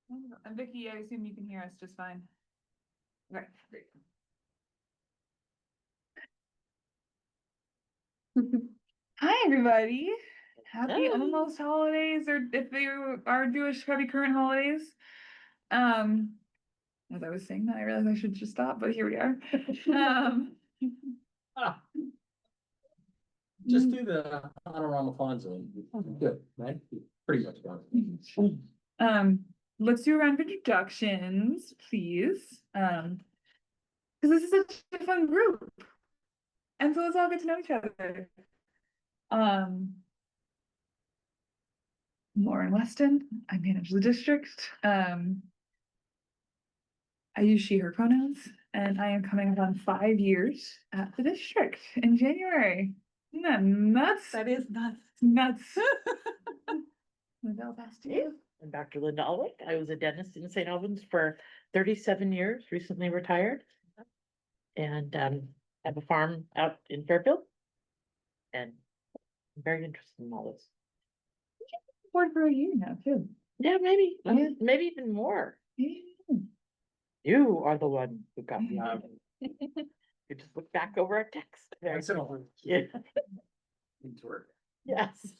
And Vicky, I assume you can hear us just fine. Okay, great. Hi, everybody. Happy almost holidays, or if they are Jewish, happy current holidays. As I was saying that, I realized I should just stop, but here we are. Just do the Panorama Fonzo. Good, right? Pretty much done. Let's do a round of introductions, please. Because this is such a fun group. And so let's all get to know each other. Lauren Weston, I manage the district. I use she, her pronouns, and I am coming up on 5 years at the district in January. Isn't that nuts? That is nuts. Nuts. Lavelle, pass to you. I'm Dr. Linda Alwick. I was a dentist in St. Albans for 37 years, recently retired. And have a farm out in Fairfield. And I'm very interested in all this. Board for a year now, too. Yeah, maybe, Yeah. maybe even more. Yeah. You are the one who got me out. You just look back over our text. Very cool. Yeah. Yes.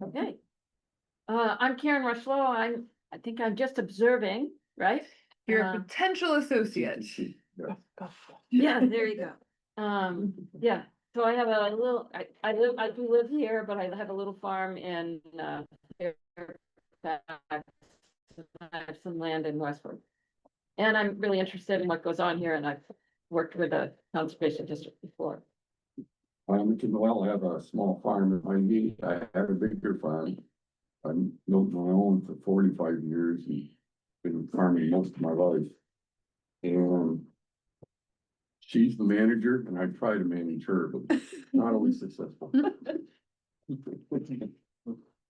Okay. I'm Karen Rushlow. I think I'm just observing, right? You're a potential associate. Yeah, there you go. Yeah, so I have a little, I do live here, but I have a little farm in, Fairfax. I have some land in Westford. And I'm really interested in what goes on here, and I've worked with a conservation district before. Well, I have a small farm behind me. I have a bigger farm. I've built my own for 45 years and been farming most of my life. And she's the manager and I try to manage her, but not always successful.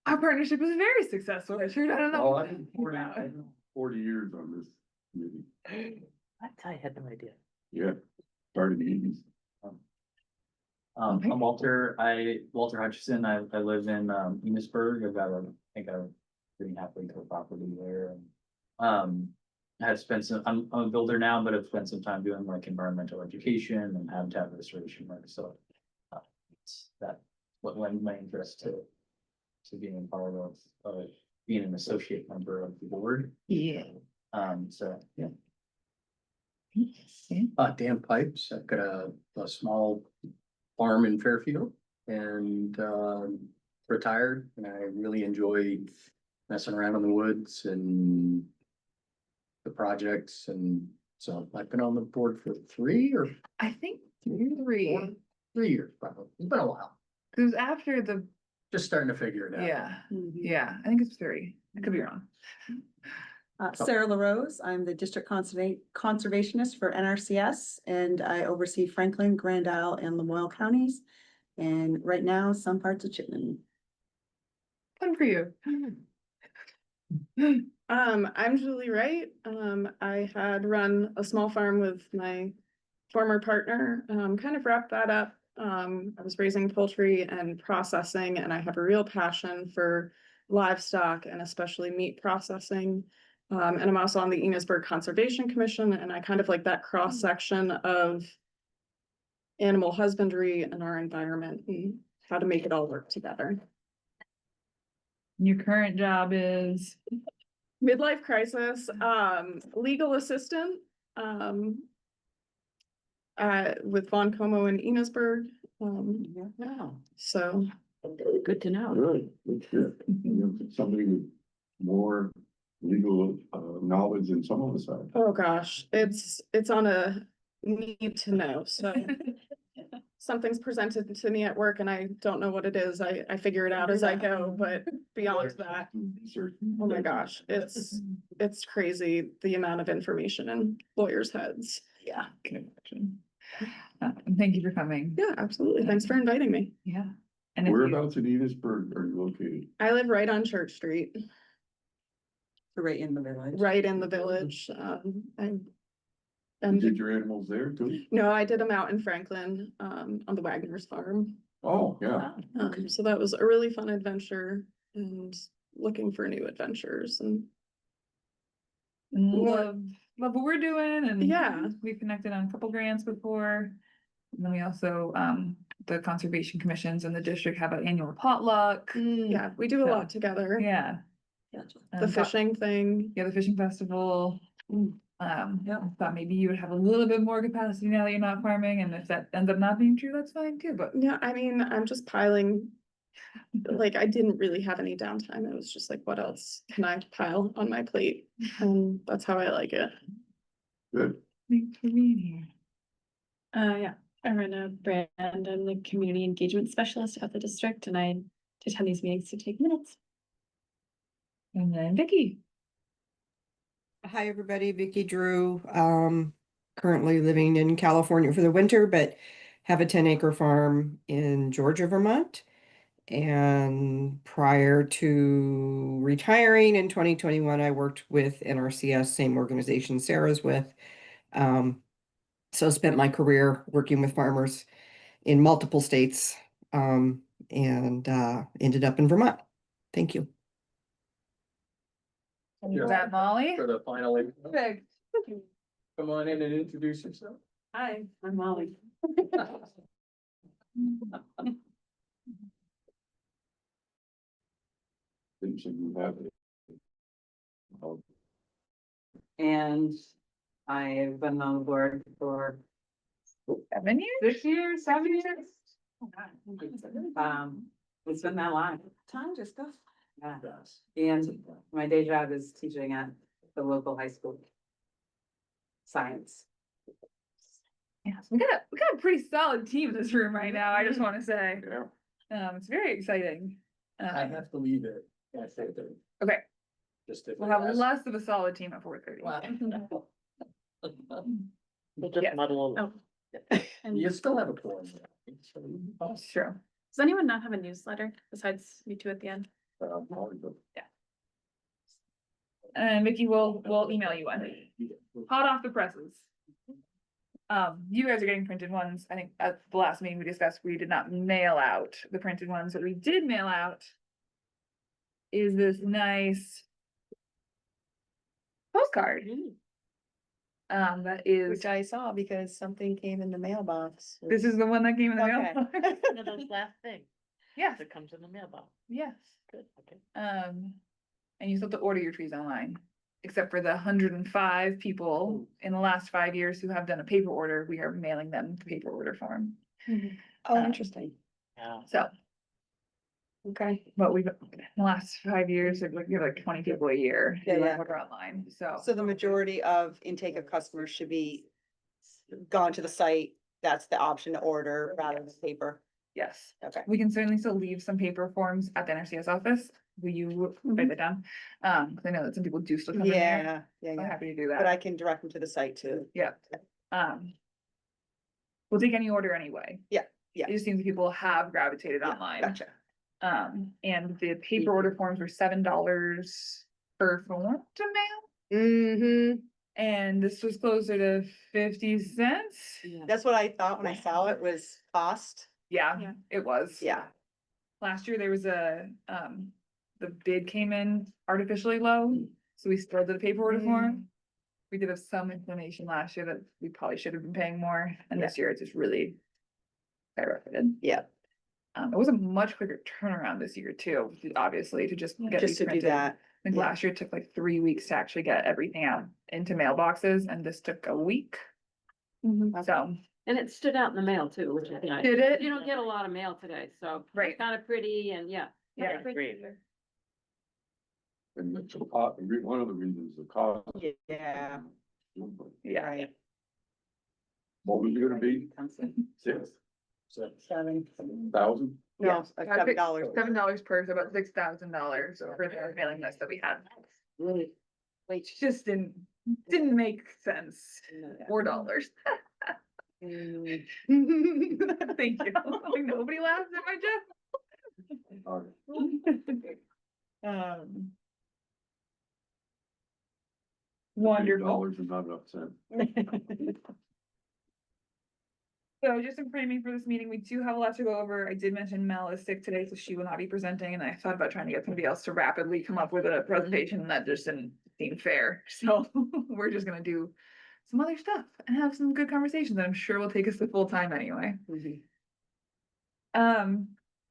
Our partnership is very successful. I sure don't know. Oh, I've been 40 years on this committee. I had no idea. Yeah, started in the 80s. I'm Walter Hutchison. I live in Enosburg. I think I'm getting halfway to a property there. I have spent some, I'm a builder now, but I've spent some time doing like environmental education and habitat restoration work. So that's what led my interest to being a part of being an associate member of the board. Yeah. So yeah. Dan Pipes. I've got a small farm in Fairfield and retired, and I really enjoy messing around in the woods and the projects, and so I've been on the board for 3 or I think 3 years probably. It's been a while. it was after the, Just starting to figure it out. yeah, I think it's 3. I could be wrong. Sarah LaRose, I'm the district conservationist for NRCS, and I oversee Franklin, Grand Isle, and Lamoille counties. And right now, some parts of Chittenden. Fun for you. I'm Julie Wright. I had run a small farm with my former partner, kind of wrapped that up. I was raising poultry and processing, and I have a real passion for livestock and especially meat processing. And I'm also on the Enosburg Conservation Commission, and I kind of like that cross section of animal husbandry and our environment and how to make it all work together. Your current job is? Midlife crisis, legal assistant, with Von Como in Enosburg. Wow, So good to know. Good, that's good. Somebody with more legal knowledge than some of us have. oh gosh, it's on a need to know, so. Something's presented to me at work and I don't know what it is. I figure it out as I go, but beyond that, oh my gosh, it's crazy the amount of information in lawyers' heads. Yeah. Can imagine. Thank you for coming. Yeah, absolutely. Thanks for inviting me. Yeah. And if you, Whereabouts in Enosburg are you located? I live right on Church Street, Right in the village. right in the village. You did your animals there too? No, I did them out in Franklin, on the Wagner's farm. Oh, yeah. So that was a really fun adventure and looking for new adventures and love what we're doing and. Yeah. We've connected on a couple grants before. And then we also, the conservation commissions and the district have an annual potluck. Yeah, we do a So, lot together. Yeah. The fishing thing. Yeah, the fishing festival. Yeah, I thought maybe you would have a little bit more capacity now that you're not farming, and if that ends up not being true, that's fine too, but. Yeah, I mean, I'm just piling. Like, I didn't really have any downtime. It was just like, what else can I pile on my plate? And that's how I like it. Good. Thanks for being here. Yeah, I run a brand. I'm the community engagement specialist at the district and I attend these meetings to take minutes. And then Vicky. Hi, everybody. Vicky Drew. Currently living in California for the winter, but have a 10-acre farm in Georgia, Vermont. And prior to retiring in 2021, I worked with NRCS, same organization Sarah's with. So spent my career working with farmers in multiple states, and ended up in Vermont. Thank you. And is that Molly? For the final, Perfect. come on in and introduce yourself. Hi, I'm Molly. Didn't you have it? Oh, And I've been on the board for 7 years? 6 years, 7 years. It's been that long. Time just goes. Yeah. And my day job is teaching at the local high school. Science. Yes, we got a pretty solid team in this room right now, I just wanna say. Yeah. It's very exciting. I have to leave it at 4:30. Okay. Just if. We'll have less of a solid team at 4:30. We'll just Yes. muddle along. You still have a quorum. That's true. Does anyone not have a newsletter besides you two at the end? And Vicky will email you one. Hot off the presses. You guys are getting printed ones. I think at the last meeting we discussed, we did not mail out the printed ones. What we did mail out is this nice postcard. That is, Which I saw because something came in the mailbox. this is the one that came in the Okay. mail. One of those last things Yes, that comes in the mailbox. yes. Good, okay. And you still have to order your trees online, except for the 105 people in the last 5 years who have done a paper order, we are mailing them the paper order form. Oh, interesting. Yeah. So, Okay. but we've, in the last 5 years, we have like 20 people a year Yeah, who yeah. order online, so. So the majority of intake of customers should be gone to the site. That's the option to order rather than paper. Yes, Okay. we can certainly still leave some paper forms at the NRCS office. Will you write that down? 'Cause I know that some people do still come in there. Yeah, yeah, I'm yeah. happy to do But that. I can direct them to the site too. Yeah. We'll take any order anyway. Yeah, yeah. It just seems that people have gravitated Yeah, online. Gotcha. And the paper order forms were $7 per form to mail, Mm-hmm. and this was closer to 50 cents. That's what I thought when I saw it was cost. Yeah, Yeah. it was. Yeah. Last year there was the bid came in artificially low, so we still did a paper order form. We did have some information last year that we probably should have been paying more, and this year it's just really skyrocketed. Yeah. It was a much quicker turnaround this year too, obviously, to just get Just these to do printed. that. I think yeah. last year it took like 3 weeks to actually get everything out into mailboxes, and this took a week. So, And it stood out in the mail too, which is nice. did it? You don't get a lot of mail today, so. Right. It's kind of pretty and yeah. Yeah, Great. And it's a cost, one of the reasons the cost. Yeah. yeah. Right. What was it gonna be? 6,000? No, Yeah. $7. $7 per, so about $6,000 for the mailing list that we had. Really. Which just didn't make sense. $4. Thank you. Like, nobody laughed at my joke. Wonderful. $8 is not enough cents. So just in framing for this meeting, we do have a lot to go over. I did mention Mel is sick today, so she will not be presenting, and I thought about trying to get somebody else to rapidly come up with a presentation, and that just didn't seem fair. So we're just gonna do some other stuff and have some good conversations that I'm sure will take us to full time anyway.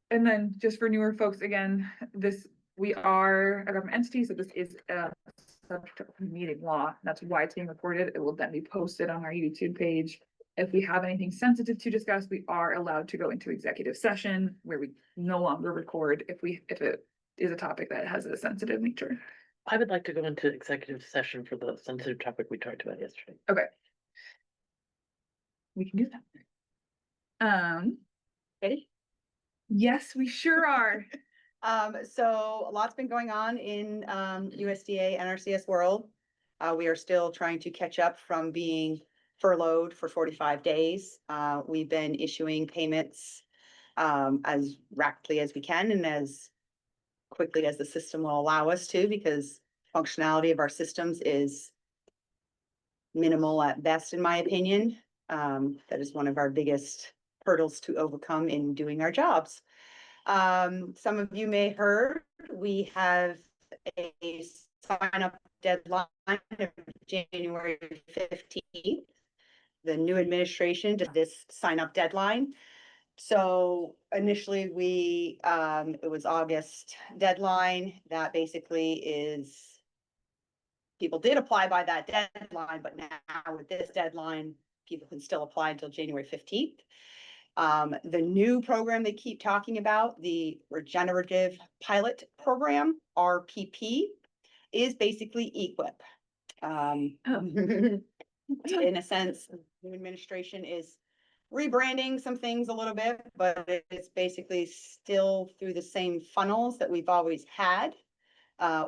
And then just for newer folks, again, we are a government entity, so this is a subject of meeting law. That's why it's being recorded. It will then be posted on our YouTube page. If we have anything sensitive to discuss, we are allowed to go into executive session where we no longer record if it is a topic that has a sensitive nature. I would like to go into executive session for the sensitive topic we talked about yesterday. Okay. We can do that. Ready? Yes, we sure are. So a lot's been going on in, USDA NRCS world. We are still trying to catch up from being furloughed for 45 days. We've been issuing payments, as rapidly as we can and as quickly as the system will allow us to, because functionality of our systems is minimal at best, in my opinion. That is one of our biggest hurdles to overcome in doing our jobs. Some of you may heard, we have a sign up deadline of January 15th. The new administration did this sign up deadline. So initially it was August deadline. That basically is, people did apply by that deadline, but now with this deadline, people can still apply until January 15th. The new program they keep talking about, the Regenerative Pilot Program, RPP, is basically EQIP. In a sense, the new administration is rebranding some things a little bit, but it's basically still through the same funnels that we've always had.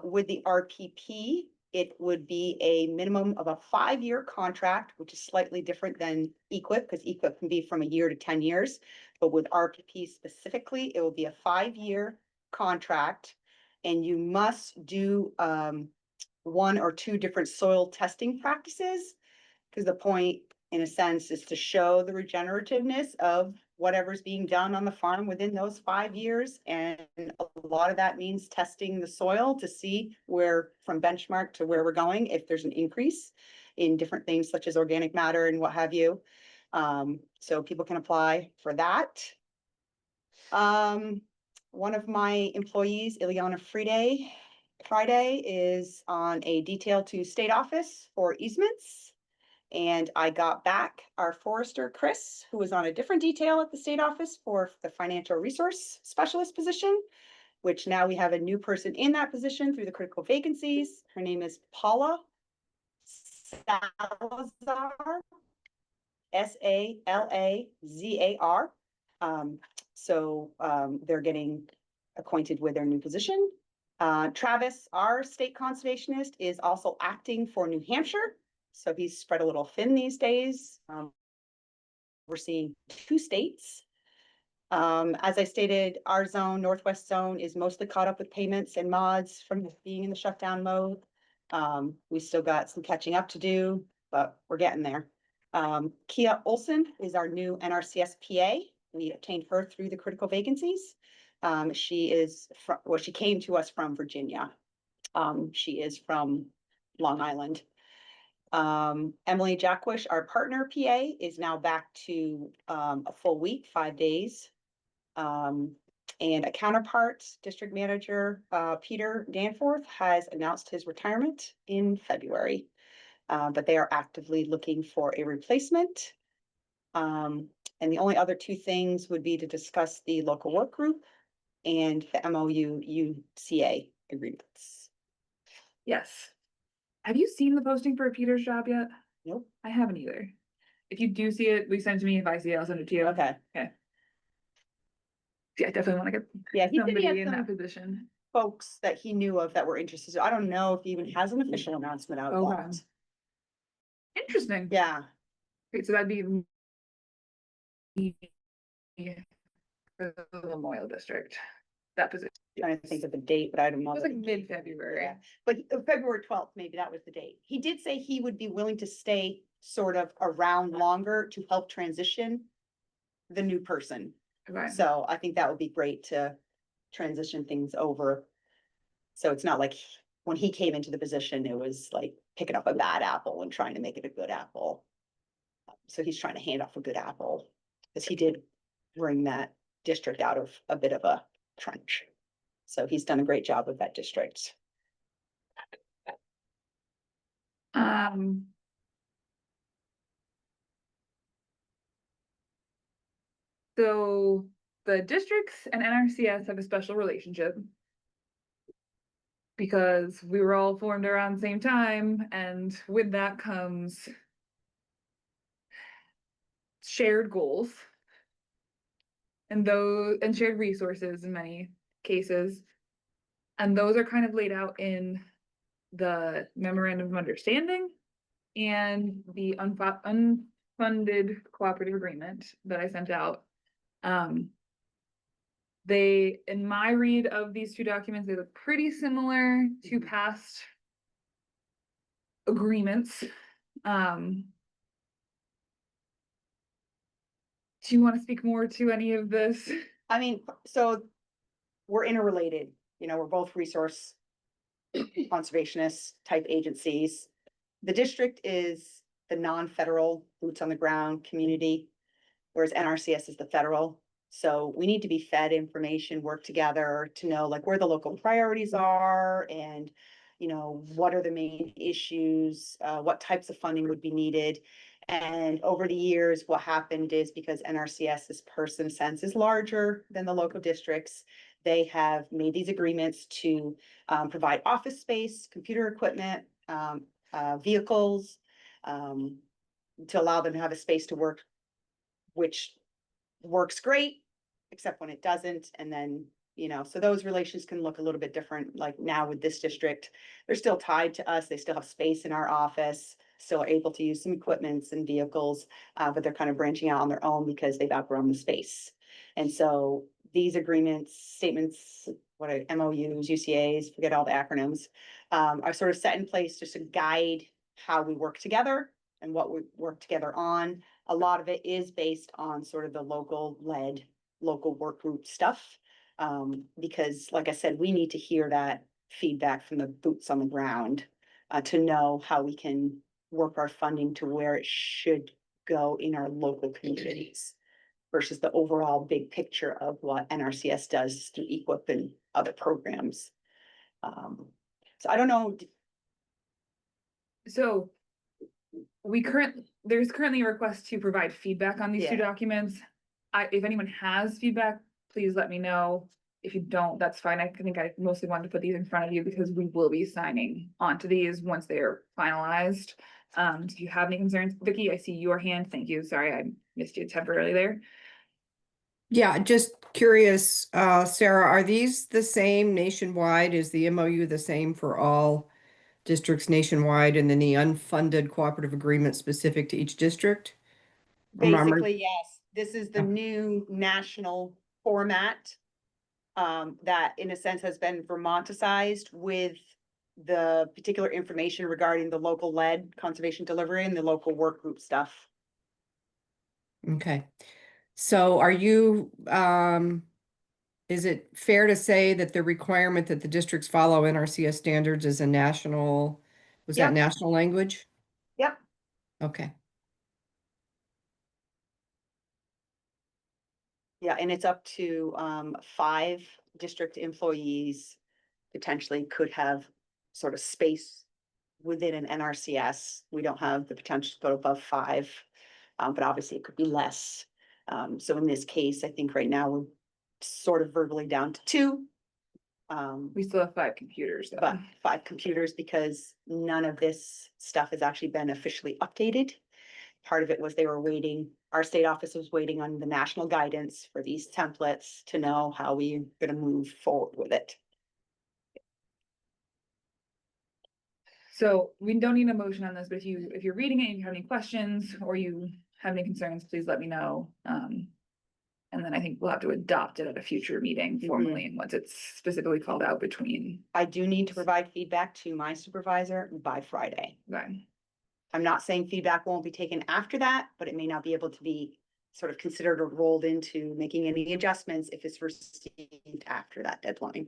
With the RPP, it would be a minimum of a 5-year contract, which is slightly different than EQIP, because EQIP can be from a year to 10 years. But with RPP specifically, it will be a 5-year contract, and you must do 1 or 2 different soil testing practices, because the point, in a sense, is to show the regenerativeness of whatever's being done on the farm within those 5 years. And a lot of that means testing the soil to see where, from benchmark to where we're going, if there's an increase in different things such as organic matter and what have you. So people can apply for that. One of my employees, Ileana Friday, is on a detail to state office for easements. And I got back our forester, Chris, who was on a different detail at the state office for the financial resource specialist position, which now we have a new person in that position through the critical vacancies. Her name is Paula Salazar, Salazar. They're getting acquainted with their new position. Travis, our state conservationist, is also acting for New Hampshire. So he's spread a little thin these days. We're seeing 2 states. As I stated, our zone, Northwest Zone, is mostly caught up with payments and mods from being in the shutdown mode. We still got some catching up to do, but we're getting there. Kia Olson is our new NRCS PA. We obtained her through the critical vacancies. She came to us from Virginia. She is from Long Island. Emily Jackwish, our partner PA, is now back to a full week, 5 days. And a counterpart, district manager, Peter Danforth, has announced his retirement in February. But they are actively looking for a replacement. And the only other 2 things would be to discuss the local work group and the MOU UCA agreements. Yes. Have you seen the posting for Peter's job yet? Nope. I haven't either. If you do see it, please send it to me. If I see it, I'll send it to you. Okay. Yeah, I definitely want to get Yeah, he said he somebody had in that some position. folks that he knew of that were interested. So I don't know if he even has an official announcement out Okay. yet. Interesting. Yeah, Okay, so that'd be for the Memorial District, that position. trying to think of the date, but I don't It know. was like mid-February. Yeah, but February 12th, maybe that was the date. He did say he would be willing to stay sort of around longer to help transition the new person. Okay. So I think that would be great to transition things over. So it's not like when he came into the position, it was like picking up a bad apple and trying to make it a good apple. So he's trying to hand off a good apple, because he did bring that district out of a bit of a trench. So he's done a great job with that district. So the districts and NRCS have a special relationship. Because we were all formed around the same time, and with that comes shared goals. And shared resources in many cases. And those are kind of laid out in the memorandum of understanding and the unfunded cooperative agreement that I sent out. In my read of these two documents, they look pretty similar to past agreements. Do you want to speak more to any of this? I mean, so we're interrelated, we're both resource conservationist type agencies. The district is the non-federal boots on the ground community, whereas NRCS is the federal. So we need to be fed information, work together to know like where the local priorities are and, what are the main issues, what types of funding would be needed. And over the years, what happened is because NRCS's person sense is larger than the local districts, they have made these agreements to provide office space, computer equipment, vehicles, to allow them to have a space to work, which works great, except when it doesn't. And then, so those relations can look a little bit different. Like now with this district, they're still tied to us. They still have space in our office, still able to use some equipments and vehicles, but they're kind of branching out on their own because they've outgrown the space. And so these agreements, statements, what are MOUs, UCAs, forget all the acronyms, are sort of set in place just to guide how we work together and what we work together on. A lot of it is based on sort of the local work group stuff. Because like I said, we need to hear that feedback from the boots on the ground to know how we can work our funding to where it should go in our local communities versus the overall big picture of what NRCS does through EQIP and other programs. So I don't know. So there's currently a request to provide feedback on these two Yeah. documents. If anyone has feedback, please let me know. If you don't, that's fine. I think I mostly wanted to put these in front of you because we will be signing onto these once they are finalized. Do you have any concerns? Vicky, I see your hand. Thank you. Sorry, I missed you temporarily there. Yeah, just curious, Sarah, are these the same nationwide? Is the MOU the same for all districts nationwide and then the unfunded cooperative agreement specific to each district? Basically, yes, this is the Oh. new national format that in a sense has been Vermonticized with the particular information regarding the local led conservation delivery and the local work group stuff. Okay. So are you, is it fair to say that the requirement that the districts follow NRCS standards is a national, was that Yep. national language? Yep. Okay. Yeah, and it's up to 5 district employees potentially could have sort of space within an NRCS. We don't have the potential to go above 5, but obviously it could be less. So in this case, I think right now we're sort of verbally down to 2. We still have 5 computers though. But 5 computers because none of this stuff has actually been officially updated. Part of it was they were waiting, our state office was waiting on the national guidance for these templates to know how we're gonna move forward with it. So we don't need a motion on this, but if you're reading it and you have any questions or you have any concerns, please let me know. And then I think we'll have to adopt it at a future meeting formally, and once it's specifically called out between. I do need to provide feedback to my supervisor by Friday. Okay. I'm not saying feedback won't be taken after that, but it may not be able to be sort of considered or rolled into making any adjustments if it's received after that deadline.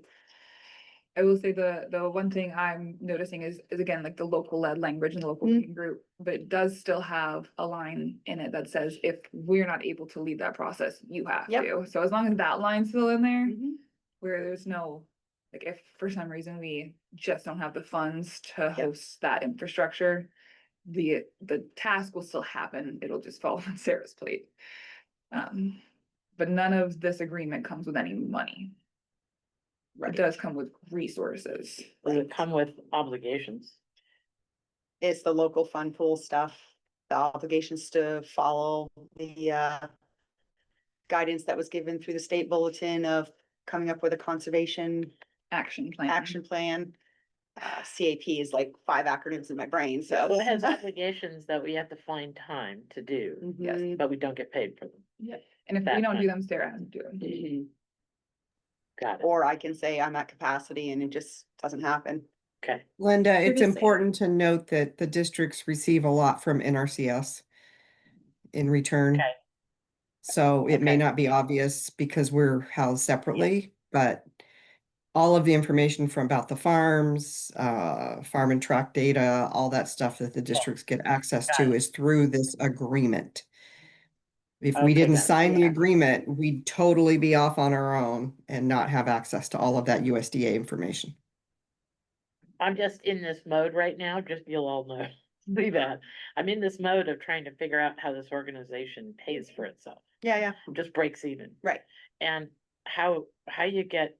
I will say the one thing I'm noticing is again, like the local led language and the local Mhm. working group, but it does still have a line in it that says, if we're not able to lead that process, you have Yep. to. So as long as that line's still in there, Mhm. where there's no, like, if for some reason we just don't have the funds to Yep. host that infrastructure, the task will still happen. It'll just fall on Sarah's plate. But none of this agreement comes with any money. It does come with resources. Does it come with obligations? It's the local fund pool stuff, the obligations to follow the guidance that was given through the state bulletin of coming up with a conservation Action plan. action plan. CAP is like 5 acronyms in my brain, so. So it has obligations that we have to find time to do, Mhm. but we don't get paid for them. And if we That don't do kind. them, Sarah has to do them. Mhm. Got it. Or I can say I'm at capacity and it just doesn't happen. Okay. Linda, it's Previously. important to note that the districts receive a lot from NRCS in return. Okay. So it may Okay. not be obvious because we're housed separately, but all of the information from about the farms, farm and track data, all that stuff that the districts get access Got to it. is through this agreement. If we Okay, didn't got it. sign the Yeah. agreement, we'd totally be off on our own and not have access to all of that USDA information. I'm just in this mode right now, just you'll all know, see that. I'm in this mode of trying to figure out how this organization pays for itself, Yeah, just breaks even. right. And how you get,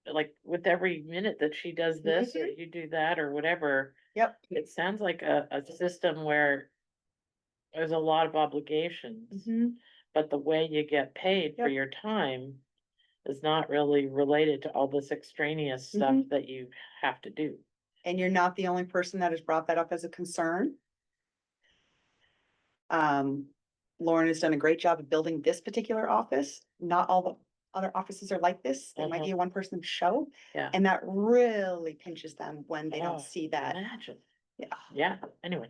like, with every minute that she does this, or you do that, or whatever. Yep. It sounds like a system where there's a lot of obligations, Mhm. but the way you get paid for Yep. your time is not really related to all this extraneous stuff Mhm. that you have to do. And you're not the only person that has brought that up as a concern. Lauren has done a great job of building this particular office. Not all the other offices are like this. They might be a one-person show. Yeah. And that really pinches them when they Oh, don't see that. Imagine, Yeah. yeah, anyway.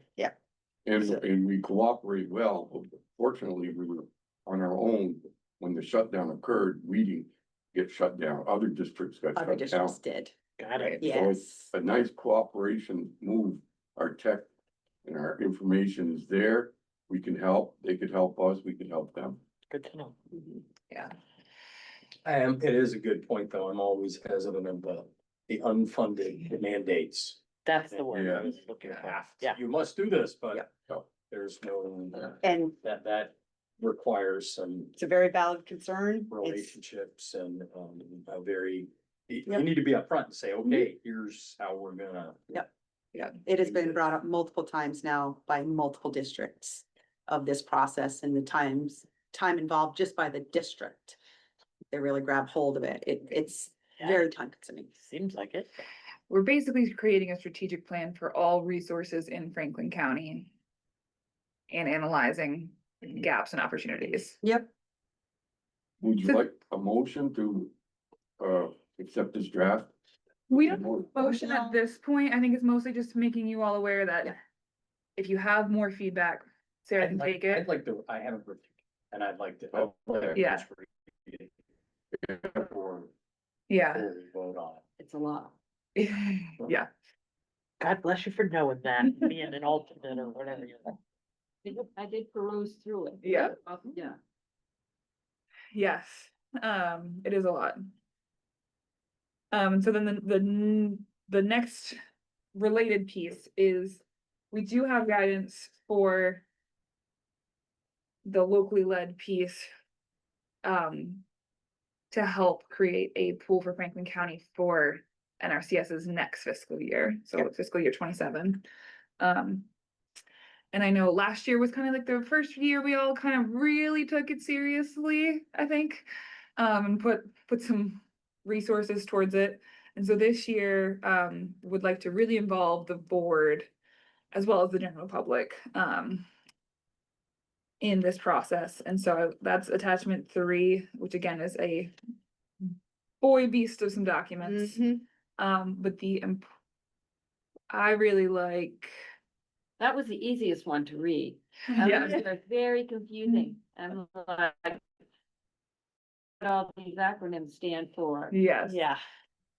And we cooperate well, but fortunately, we were on our own. When the shutdown occurred, we didn't get shut down, other districts got Other shut down. districts did. Got it. So it's Yes. a nice cooperation move. Our tech and our information is there. We can help, they could help us, we could help them. Good to know. Mhm. Yeah. It is a good point, though. I'm always hesitant of the unfunded mandates. That's the word Yeah. I was looking for. Have to. Yeah. You must do this, but Yeah. there's no, And that requires some it's a very valid concern. It's, relationships and, a very, you Yep. need to be upfront and say, okay, here's how we're gonna. yeah, it has been brought up multiple times now by multiple districts of this process and the time involved just by the district. They really grab hold of it. It's Yeah. very time consuming. Seems like it. We're basically creating a strategic plan for all resources in Franklin County and analyzing gaps and opportunities. Yep. Would you like a motion to, accept this draft? We don't have a motion at this point. I think it's mostly just making you all aware Yeah. that if you have more feedback, Sarah can take I'd it. like to, I haven't, and I'd like to. Yeah. Before Yeah, we vote on it. It's a lot. yeah. God bless you for knowing that, being an alternate or whatever you're. I did peruse through it. Yeah. Yeah. Yes, it is a lot. So then the next related piece is we do have guidance for the locally led piece to help create a pool for Franklin County for NRCS's next fiscal year, so fiscal year 27. And I know last year was kind of like the first year we all kind of really took it seriously, I think, and put some resources towards it. And so this year, would like to really involve the board as well as the general public, in this process. And so that's attachment 3, which again is a boy beast of some documents. Mhm. But I really like. That was the easiest one to read. Yeah. Others are very confusing. I'm like, what all these acronyms stand for. Yes. Yeah,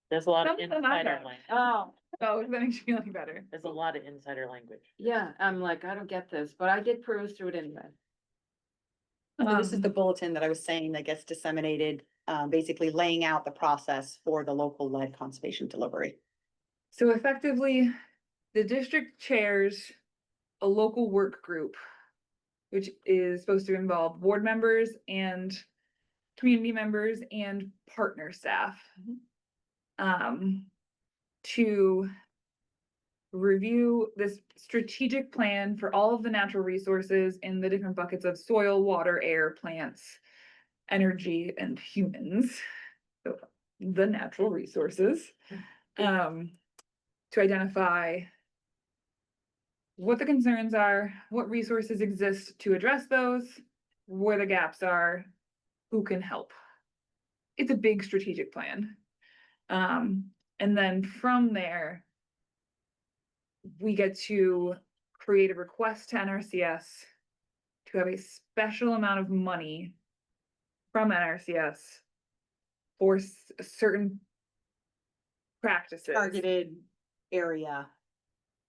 there's a lot of Some of them I insider know. language. Oh, Oh, that makes you feel any better. There's a lot of insider language. yeah, I'm like, I don't get this, but I did peruse through it anyway. So this is the Um, bulletin that I was saying that gets disseminated, basically laying out the process for the local lead conservation delivery. So effectively, the district chairs a local work group, which is supposed to involve board members and community members and partner staff. To review this strategic plan for all of the natural resources in the different buckets of soil, water, air, plants, energy, and humans. So the natural resources. To identify what the concerns are, what resources exist to address those, where the gaps are, who can help. It's a big strategic plan. And then from there, we get to create a request to NRCS to have a special amount of money from NRCS for certain practices. Targeted area.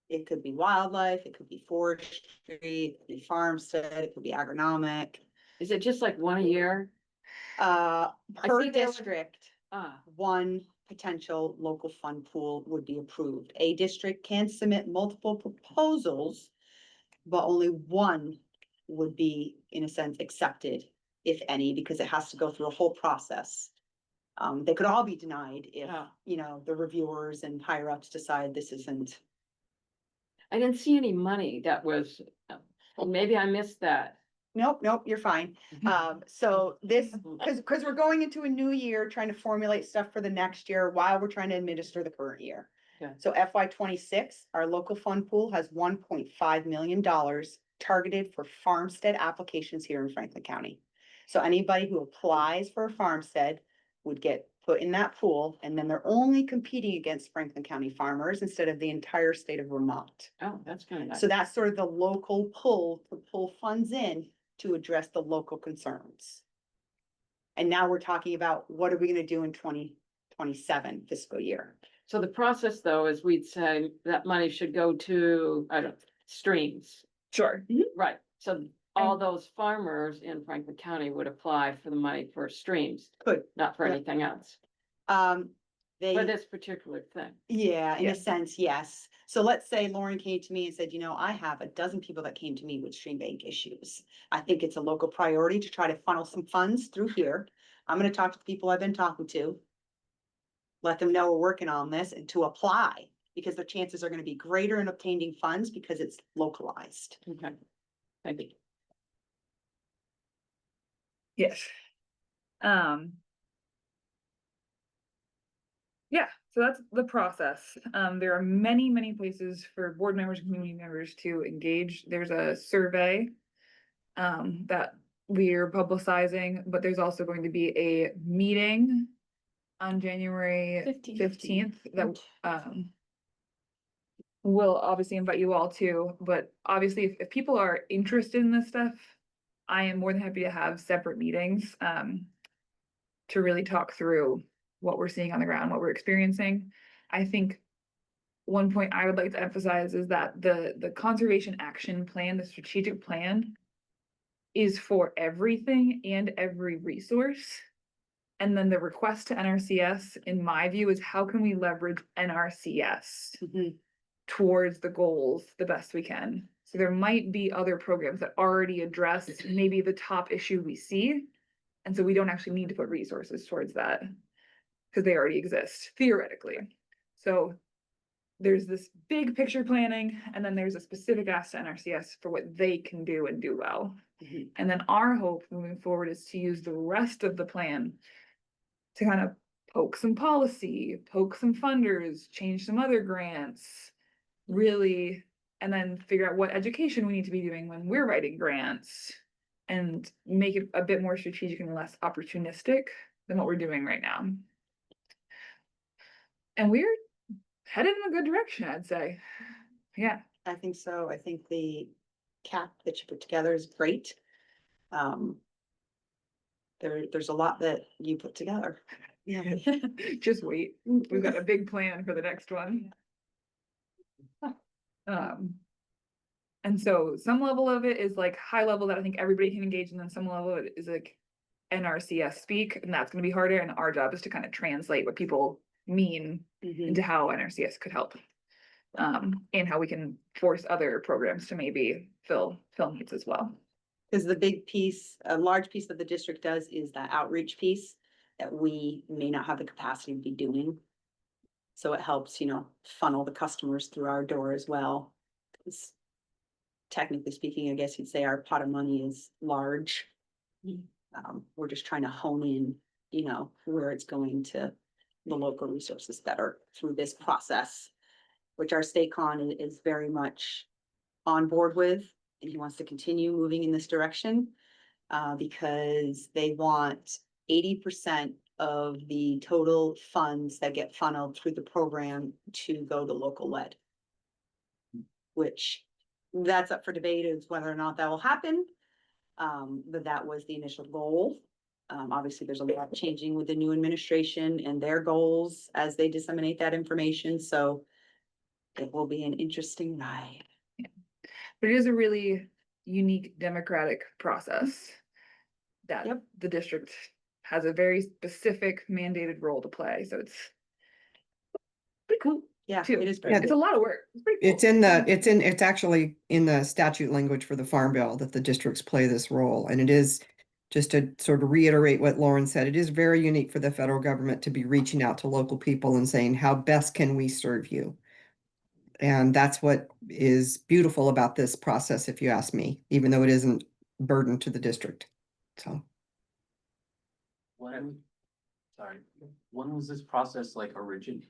It could be wildlife, it could be forestry, it could be farmstead, it could be agronomic. Is it just like one a year? Per see there were- district, Ah, one potential local fund pool would be approved. A district can submit multiple proposals, but only one would be, in a sense, accepted, if any, because it has to go through a whole process. They could all be denied if, Oh. you know, the reviewers and higher ups decide this isn't. I didn't see any money that was, well, maybe I missed that. Nope, you're fine. So this, because we're going into a new year, trying to formulate stuff for the next year while we're trying to administer the current year. Okay. So FY 26, our local fund pool has $1.5 million targeted for farmstead applications here in Franklin County. So anybody who applies for a farmstead would get put in that pool, and then they're only competing against Franklin County farmers instead of the entire state of Vermont. Oh, that's kind of nice. So that's sort of the local pull to pull funds in to address the local concerns. And now we're talking about what are we gonna do in 2027 fiscal year? So the process though, is we'd say that money should go to, I don't, streams, Sure. right? So all those farmers in Franklin County would apply for the money for streams, Good. not for Yeah. anything else, For for this particular thing. Yeah, in Yeah. a sense, yes. So let's say Lauren came to me and said, you know, I have a dozen people that came to me with stream bank issues. I think it's a local priority to try to funnel some funds through here. I'm gonna talk to the people I've been talking to. Let them know we're working on this and to apply, because the chances are gonna be greater in obtaining funds because it's localized. Okay. Thank you. Yes. Yeah, so that's the process. There are many, many places for board members and community members to engage. There's a survey that we're publicizing, but there's also going to be a meeting on January 15th that we'll obviously invite you all to, but obviously if people are interested in this stuff, I am more than happy to have separate meetings to really talk through what we're seeing on the ground, what we're experiencing. I think one point I would like to emphasize is that the conservation action plan, the strategic plan, is for everything and every resource. And then the request to NRCS, in my view, is how can we leverage NRCS towards the goals the best we can? So there might be other programs that already address maybe the top issue we see. And so we don't actually need to put resources towards that because they already exist theoretically. So there's this big picture planning, and then there's a specific ask to NRCS for what they can do and do well. And then our hope moving forward is to use the rest of the plan to kind of poke some policy, poke some funders, change some other grants, really, and then figure out what education we need to be doing when we're writing grants and make it a bit more strategic and less opportunistic than what we're doing right now. And we're headed in a good direction, I'd say. Yeah. I think so. I think the cap that you put together is great. There's a lot that you put together. Yeah. Just wait, we've got a big plan for the next one. And so some level of it is like high level that I think everybody can engage in, and some level of it is like NRCS speak, and that's gonna be harder, and our job is to kind of translate what people mean into how NRCS could help. And how we can force other programs to maybe fill needs as well. Because the big piece, a large piece that the district does is that outreach piece that we may not have the capacity to be doing. So it helps, funnel the customers through our door as well. 'Cause technically speaking, I guess you'd say our pot of money is large. We're just trying to hone in, where it's going to the local resources better through this process, which our state con is very much on board with, and he wants to continue moving in this direction. Because they want 80% of the total funds that get funneled through the program to go to local lead. Which that's up for debate is whether or not that will happen. But that was the initial goal. Obviously, there's a lot changing with the new administration and their goals as they disseminate that information, so it will be an interesting ride. But it is a really unique democratic process. That Yep. the district has a very specific mandated role to play, so it's pretty cool. Yeah, Too. it is. Yeah, It's a lot of work. It's pretty cool. It's actually in the statute language for the Farm Bill that the districts play this role. And it is, just to sort of reiterate what Lauren said, it is very unique for the federal government to be reaching out to local people and saying, how best can we serve you? And that's what is beautiful about this process, if you ask me, even though it isn't burden to the district. So When was this process like originated?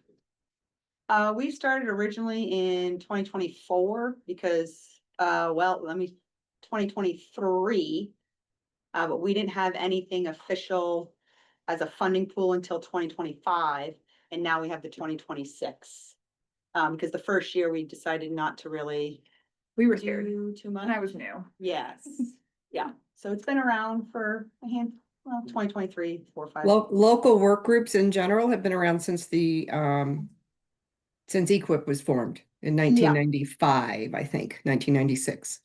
We started originally in 2024 because, 2023. But we didn't have anything official as a funding pool until 2025, and now we have the 2026. Because the first year we decided not to really We were scared, do too much. and I was new. Yes, yeah, so it's been around for 2023, 4 or 5. local work groups in general have been around since since EQIP was formed in 1995, I think, 1996.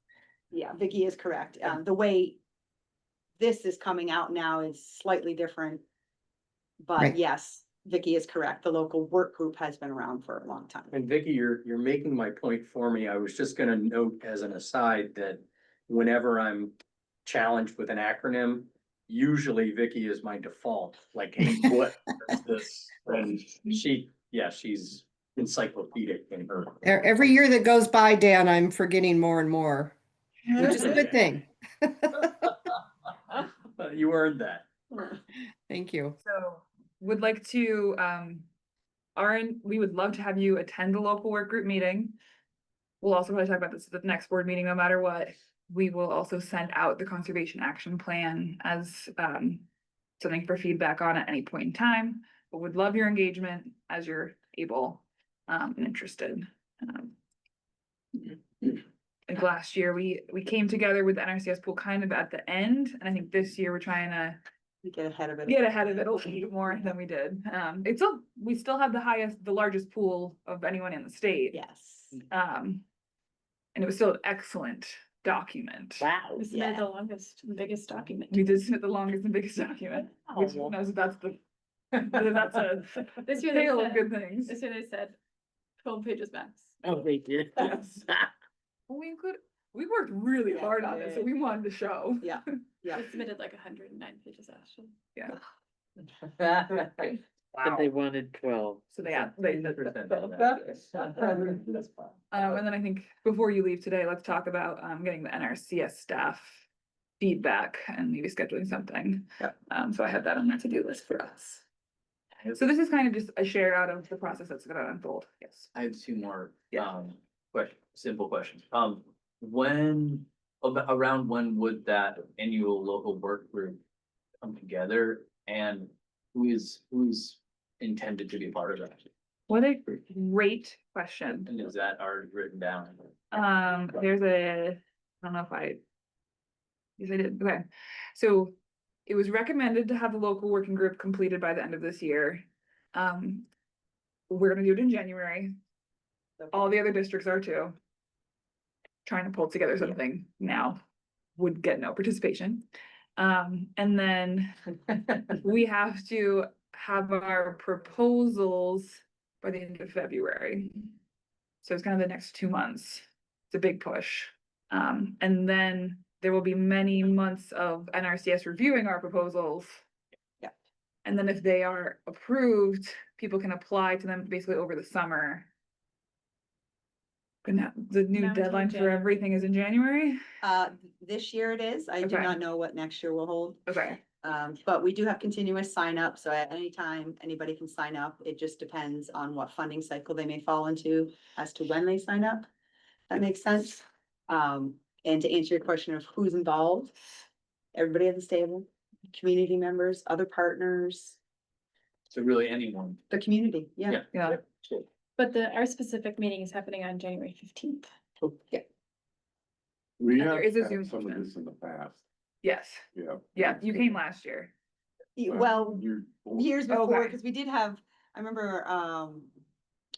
Yeah, Vicky is correct. The way this is coming out now is slightly different. But Right. yes, Vicky is correct. The local work group has been around for a long time. And Vicky, you're making my point for me. I was just gonna note as an aside that whenever I'm challenged with an acronym, usually Vicky is my default, like, hey, what is this? And she's encyclopedic in her. Every year that goes by, Dan, I'm forgetting more and more, which is a good thing. You earned that. Thank you. So would like to, we would love to have you attend the local work group meeting. We'll also probably talk about this at the next board meeting, no matter what. We will also send out the conservation action plan as something for feedback on at any point in time. But would love your engagement as you're able and interested. Like last year, we came together with the NRCS pool kind of at the end, and I think this year we're trying to Get ahead of it. get ahead of it a little bit more than we did. We still have the largest pool of anyone in the state. Yes. And it was still an excellent document. Wow. We submitted the longest, and biggest document. We did submit the longest and biggest document, which Oh. knows that's a This year they tale of said, good things. this year they said 12 pages max. Oh, they did. Yes. We worked really hard on it, so we wanted to show. Yeah. I submitted like 109 pages actually. Yeah. And they wanted 12. So they. And And then I think before you leave today, let's talk about getting the NRCS staff feedback and maybe scheduling something. Yep. So I have that on my to-do list for us. So this is kind of just a share out of the process that's gonna unfold. Yes. I have two more, Yeah. simple questions. Around when would that annual local work group come together, and who's intended to be part of that? What a great question. And is that already written down? There's I don't know if I Yes, I did. Okay. So it was recommended to have the local working group completed by the end of this year. We're gonna do it in January. All the other districts are too. Trying to pull together something now would get no participation. And then we have to have our proposals by the end of February. So it's kind of the next 2 months. It's a big push. And then there will be many months of NRCS reviewing our proposals. Yeah. And then if they are approved, people can apply to them basically over the summer. And the new Now until deadline for January. everything is in January? This year it is. I do Okay. not know what next year will hold. Okay, But we do have continuous sign up, so at any time, anybody can sign up. It just depends on what funding cycle they may fall into as to when they sign up. That makes sense. And to answer your question of who's involved, everybody at the table, community members, other partners, So really anyone. the community, yeah. yeah. But our specific meeting is happening on January 15th. We And have there is a had Zoom some of session. this in the past, Yes, yeah. yeah, you came last year. Well, You're- years before, Okay. because we did have, I remember,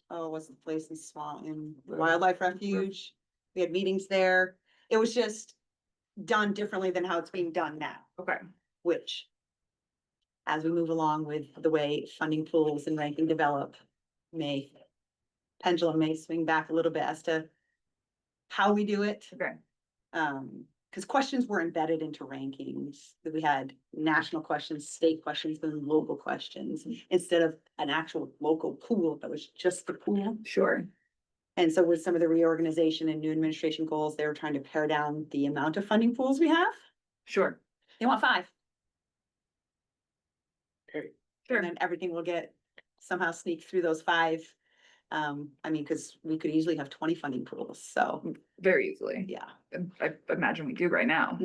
what's the place in Swan, Wildlife Refuge? We had meetings there. It was just done differently than how it's being done now, Okay, which as we move along with the way funding pools and ranking develop, pendulum may swing back a little bit as to how we do it. okay, Because questions were embedded into rankings, that we had national questions, state questions, and local questions, instead of an actual local pool that was just the pool. sure, And so with some of the reorganization and new administration goals, they were trying to pare down the amount of funding pools we have. sure, They want 5. sure. And then everything will get somehow sneak through those 5. I mean, because we could easily have 20 funding pools, so, Very easily. yeah. I imagine we do right now.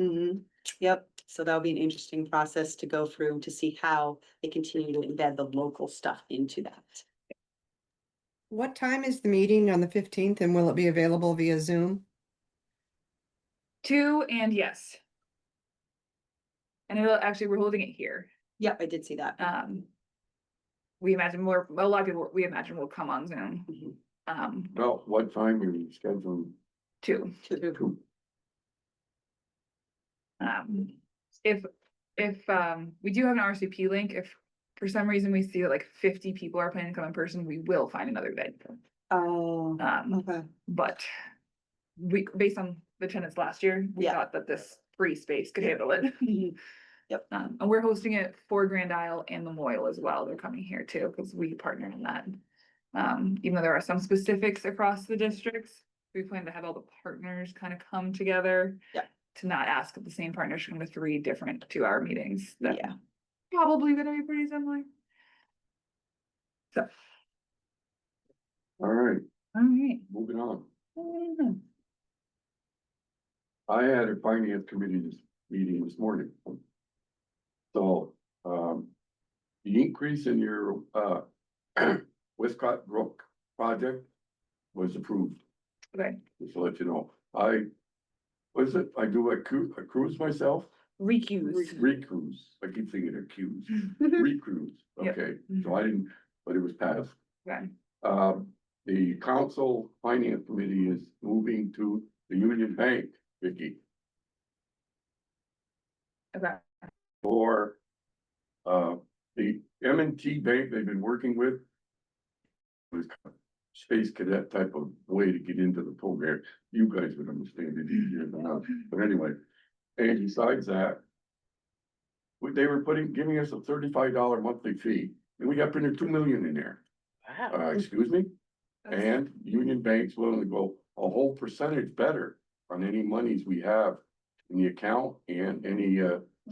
Yep, so that'll be an interesting process to go through to see how they continue to embed the local stuff into that. What time is the meeting on the 15th and will it be available via Zoom? 2 and yes. And it'll actually, we're holding it here. Yep, I did see that. We imagine a lot of people, we imagine will come on Zoom. Mhm. Well, what time are you scheduling? 2. to? If we do have an RCP link, if for some reason we see that like 50 people are planning to come in person, we will find another venue. Oh, okay. But based on the attendance last year, we Yeah. thought that this free space could handle it. Yep. And we're hosting it for Grand Isle and Memorial as well. They're coming here too, because we partner in that. Even though there are some specifics across the districts, we plan to have all the partners kind of come together. Yeah. To not ask the same partners to come to 3 different 2-hour meetings. That Yeah. Probably gonna be pretty similar. So, All right, all right. moving on. Mhm. I had a finance committee meeting this morning. So, the increase in your, Westcott Brook project was approved, Okay, just to let you know. What is it? I do a cruise myself? recuse. Recruise. I keep thinking accused. Recruise, Yep. okay, so I didn't, but it was passed. Okay, The council finance committee is moving to the Union Bank, Vicky, okay, for the M&T Bank they've been working with. Was space cadet type of way to get into the program. You guys would understand it easier than us, but anyway. And besides that, they were giving us a $35 monthly fee, and we got printed 2 million in there. Wow. Excuse me? And Union Bank's willing to go a whole percentage better on any monies we have in the account and any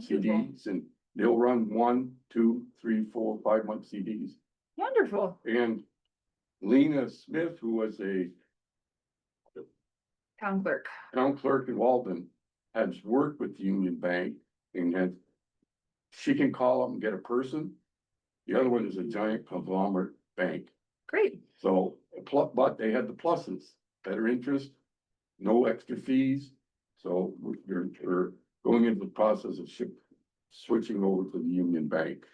CDs, and they'll run 1, 2, 3, 4, 5 month CDs. wonderful. And Lena Smith, who was a Town clerk. town clerk in Walden, has worked with Union Bank and she can call up and get a person. The other one is a giant conglomerate bank. Great, So, but they had the pluses, better interest, no extra fees. So we're going into the process of switching over to the Union Bank.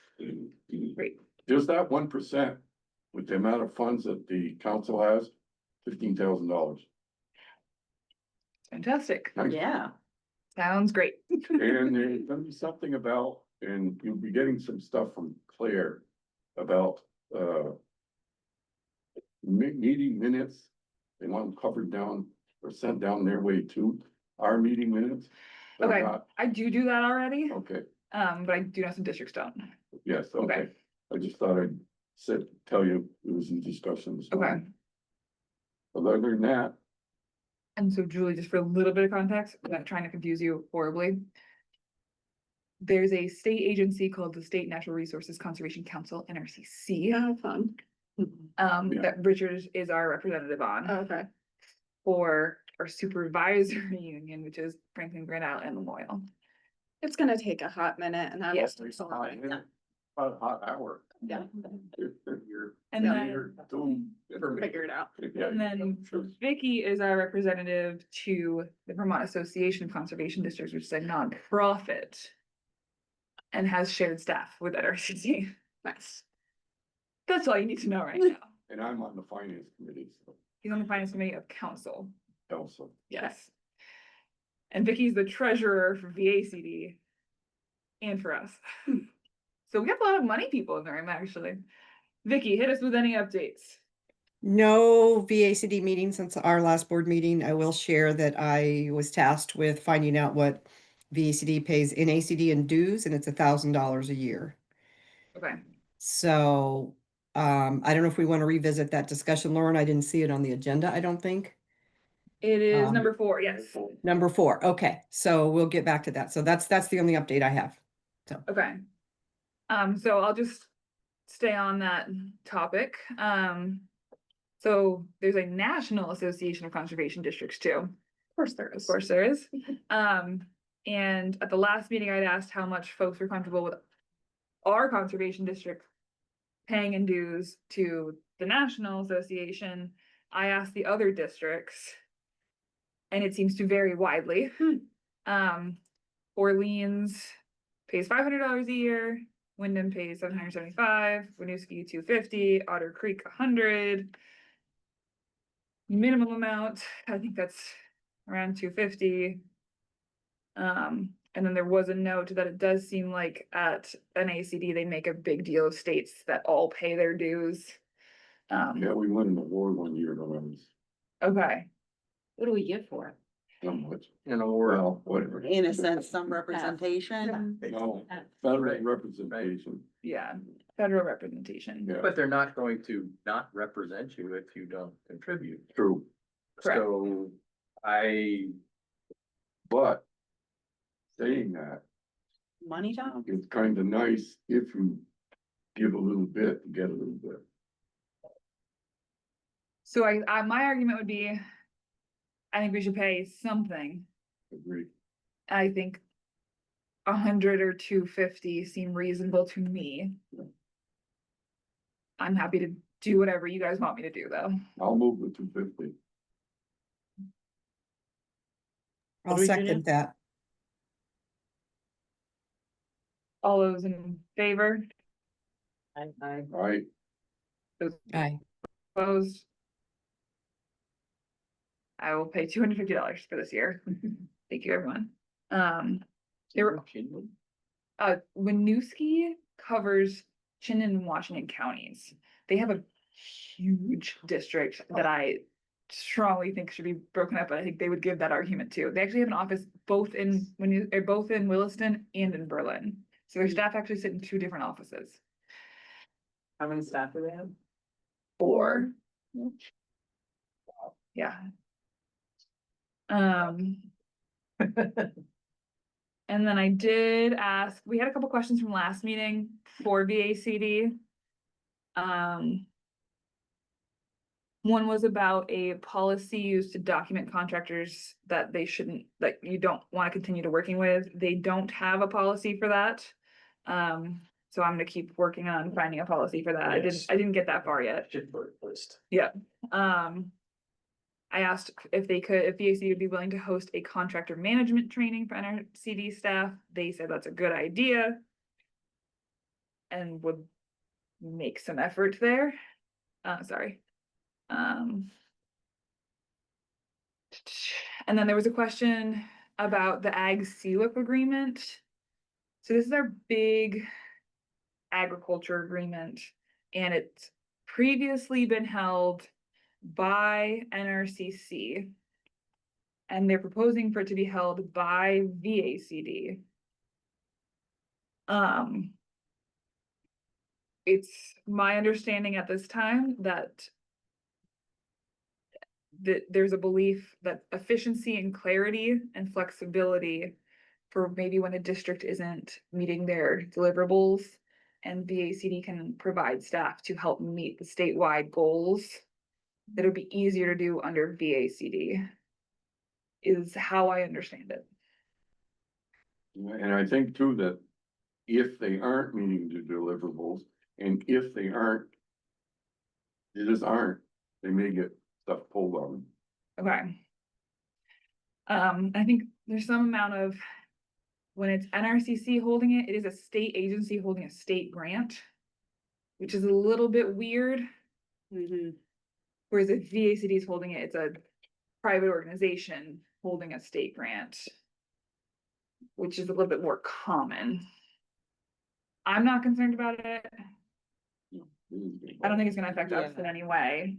Great. Just that 1%, with the amount of funds that the council has, $15,000. Fantastic. Yeah. Sounds great. And there's gonna be something about, and you'll be getting some stuff from Claire about, meeting minutes. They want them covered down or sent down their way too, our meeting minutes. They're Okay, not- I do that already, Okay, but I do know some districts don't. yes, Okay. okay. I just thought I'd tell you it was in discussions. Okay. Other than that, And so Julie, just for a little bit of context, without trying to confuse you horribly. There's a state agency called the State Natural Resources Conservation Council, NRCC, Oh, fun. Yeah. that Richard is our representative on Okay. for our supervisory union, which is Franklin, Grand Isle and Memorial. It's gonna take a hot minute and I will Yes. start it's hot, solving. about a hot hour. Yeah, You're- And Yeah. then, you're doomed. figure it out. Yeah. and then Vicky is our representative to the Vermont Association of Conservation Districts, which is a nonprofit. And has shared staff with NRCC. Nice. That's all you need to know right now. And I'm on the finance committee, so He's on the finance committee of council, also. yes. And Vicky's the treasurer for VACD. And for us. So we got a lot of money people in there, actually. Vicky, hit us with any updates. No VACD meeting since our last board meeting. I will share that I was tasked with finding out what VACD pays in ACD and dues, and it's $1,000 a year. Okay, So, I don't know if we want to revisit that discussion, Lauren. I didn't see it on the agenda, I don't think. it is Um, number 4, yes. Number 4, okay, so we'll get back to that. So that's the only update I have. Okay. So I'll just stay on that topic. So there's a National Association of Conservation Districts too. Of course there Of is. course there is. And at the last meeting, I'd asked how much folks were comfortable with our conservation district paying in dues to the National Association. I asked the other districts. And it seems to vary widely. Orleans pays $500 a year, Wyndham pays $775, Winooski $250, Otter Creek $100. Minimum amount, I think that's around $250. And then there was a note that it does seem like at NACD, they make a big deal of states that all pay their dues. Yeah, we won an award one year, no one's, Okay, What do we get for it? how much, And or, well, whatever. In a sense, some representation. No, Uh, federal Right, representation, yeah, federal representation. yeah, but they're not going to not represent you if you don't contribute. true, Correct. So I, but saying that, Money talk. it's kind of nice if you give a little bit, to get a little bit. So my argument would be, I think we should pay something. Agree. I think 100 or 250 seem reasonable to me. I'm happy to do whatever you guys want me to do, though. I'll move with 250. I'll do we do second that. All those in favor, All right, Aye. opposed? I will pay $250 for this year. Thank you, everyone. There were, Winooski covers Chittenden and Washington counties. They have a huge district that I strongly think should be broken up, but I think they would give that argument too. They actually have an office both in Williston and in Berlin. So their staff actually sit in 2 different offices. How many staff do they have? 4. Yeah. And then I did ask, we had a couple questions from last meeting for VACD. One was about a policy used to document contractors that they shouldn't, that you don't want to continue to working with. They don't have a policy for that. So I'm gonna keep working on finding a policy for that. Yes. I didn't get that far yet. should put it list. Um, I asked if they could, if VAC would be willing to host a contractor management training for NRCD staff. They said that's a good idea. And would make some effort there. Sorry. And then there was a question about the ag CLIP agreement. So this is our big agriculture agreement, and it's previously been held by NRCC. And they're proposing for it to be held by VACD. It's my understanding at this time that there's a belief that efficiency and clarity and flexibility for maybe when a district isn't meeting their deliverables, and VACD can provide staff to help meet the statewide goals, that it would be easier to do under VACD, is how I understand it. And I think too that if they aren't meeting the deliverables, and if they just aren't, they may get stuff pulled on them. Okay. I think there's some amount of, when it's NRCC holding it, it is a state agency holding a state grant, which is a little bit weird. Whereas if VACD is holding it, it's a private organization holding a state grant, which is a little bit more common. I'm not concerned about it. I don't think it's gonna affect us in any way.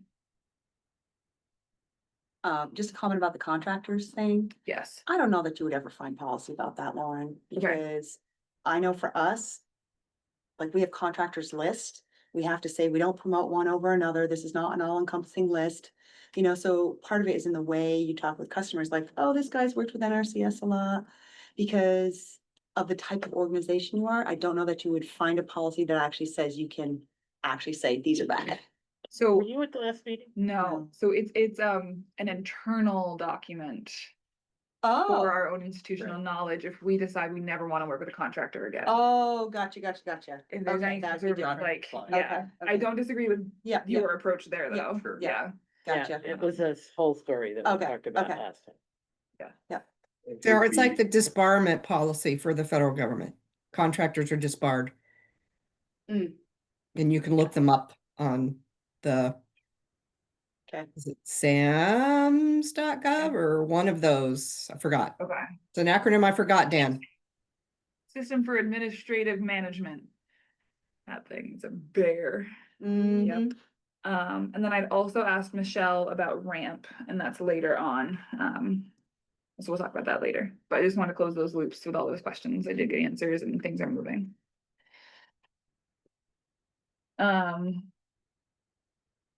Just a comment about the contractors thing. Yes. I don't know that you would ever find policy about that, Lauren, because I know for us, like, we have contractors list. We have to say we don't promote one over another. This is not an all-encompassing list. You know, so part of it is in the way you talk with customers, like, oh, this guy's worked with NRCS a lot. Because of the type of organization you are, I don't know that you would find a policy that actually says you can actually say these are bad. So Were you at the last meeting? no, so it's an internal document for Oh, our own institutional knowledge if we decide we never want to work with a contractor again. oh, gotcha. If there's any that'd be sort of different. like, Fine. yeah, I Okay. don't disagree with Yeah, your approach there Yeah, though, sure. yeah. gotcha. Yeah, it was a whole story that we Okay, talked about okay. last time. Sarah, it's like the disbarment policy for the federal government. Contractors are disbarred. Mm. And you can look them up on the. Okay. Is it SAMS.gov or one of those? I forgot. Okay. It's an acronym I forgot, Dan. System for Administrative Management. That thing is a bear. Mhm. And then I'd also asked Michelle about ramp, and that's later on. So we'll talk about that later, but I just want to close those loops with all those questions. I did get answers and things are moving.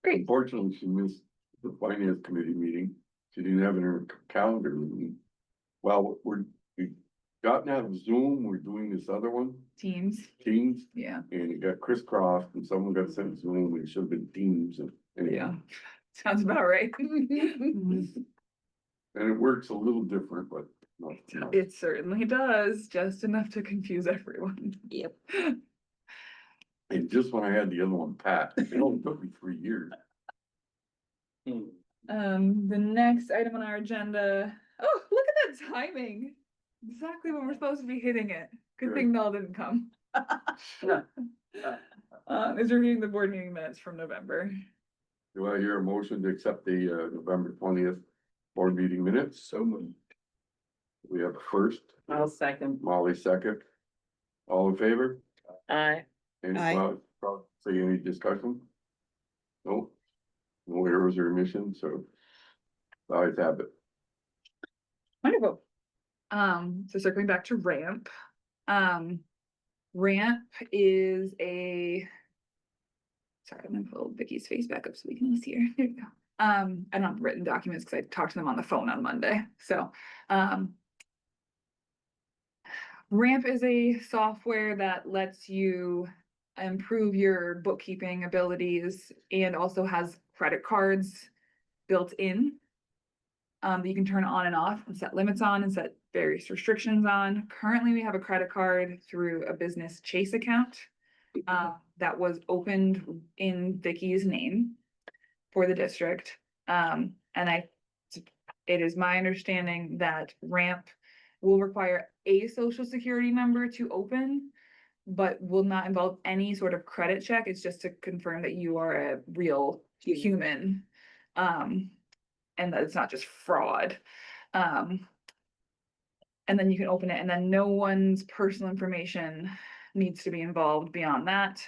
Great. Unfortunately, she missed the finance committee meeting. She didn't have it in her calendar meeting. Well, we gotten out of Zoom, we're doing this other one, Teams, Teams, yeah, and it got crisscrossed and someone got sent Zoom, it should have been Teams and. anyway. yeah. Sounds about right. And it works a little different, but not enough. It certainly does, just enough to confuse everyone. Yep. And just when I had the other one pat, it only took me 3 years. The next item on our agenda, oh, look at that timing. Exactly when we're supposed to be hitting it. Good thing Mel didn't come. Is reviewing the board meeting minutes from November. Do I hear a motion to accept the November 20th board meeting minutes? So moved. We have a first, I'll second. Molly second. All in favor? Aye. Any, Aye. say any discussion? No? No errors or omissions, so. Ayes have it. Wonderful. So circling back to ramp. Ramp is a. Sorry, I'm gonna pull Vicky's face back up so we can see her. There we go. I don't have written documents because I talked to them on the phone on Monday. So, Ramp is a software that lets you improve your bookkeeping abilities and also has credit cards built in. That you can turn on and off and set limits on and set various restrictions on. Currently, we have a credit card through a business Chase account that was opened in Vicky's name for the district. And I it is my understanding that ramp will require a social security number to open, but will not involve any sort of credit check. It's just to confirm that you are a real human. And that it's not just fraud. And then you can open it, and then no one's personal information needs to be involved beyond that.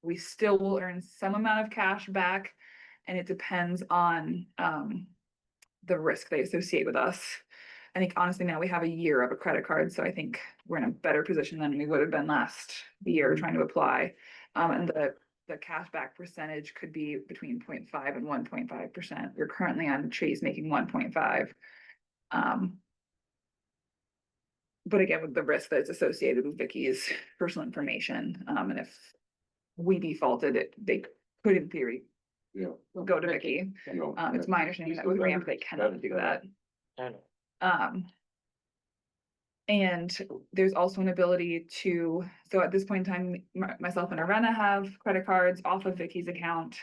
We still will earn some amount of cash back, and it depends on the risk they associate with us. I think honestly now we have a year of a credit card, so I think we're in a better position than we would have been last year trying to apply. And the cashback percentage could be between 0.5 and 1.5%. We're currently on Chase making 1.5. But again, with the risk that's associated with Vicky's personal information, and if we defaulted it, they could in theory Yeah. go to Vicky. You know, It's my understanding that with ramp, they cannot do that. I know. And there's also an ability to, so at this point in time, myself and Arena have credit cards off of Vicky's account.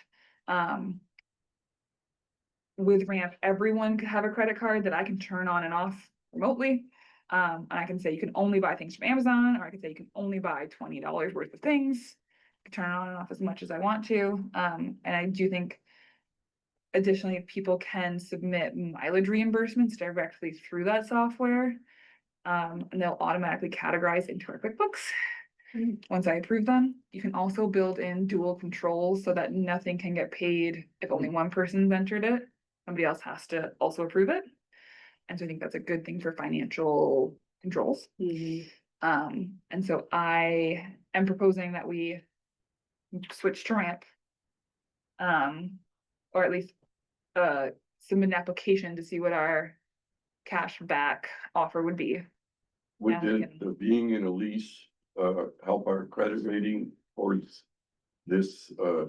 With ramp, everyone could have a credit card that I can turn on and off remotely. And I can say you can only buy things from Amazon, or I can say you can only buy $20 worth of things. I can turn it on and off as much as I want to. And I do think additionally, people can submit mileage reimbursements directly through that software. And they'll automatically categorize into our QuickBooks. Once I approve them, you can also build in dual controls so that nothing can get paid if only one person's entered it. Somebody else has to also approve it. And so I think that's a good thing for financial controls. And so I am proposing that we switch to ramp. Or at least submit an application to see what our cash back offer would be. Would Now we the being in a lease, help our credit rating or this, I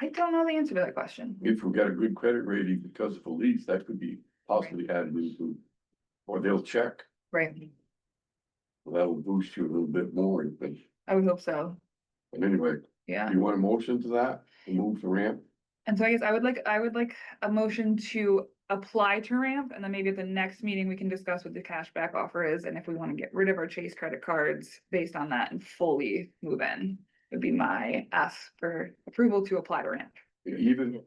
don't know the answer to that question. if we got a good credit rating because of a lease, that could be possibly added into, or they'll check, Right. that'll boost you a little bit more, but I would hope so. anyway, Yeah. you want a motion to that, to move the ramp? And so I guess I would like a motion to apply to ramp, and then maybe at the next meeting, we can discuss what the cashback offer is, and if we want to get rid of our Chase credit cards based on that and fully move in, would be my ask for approval to apply to ramp. Even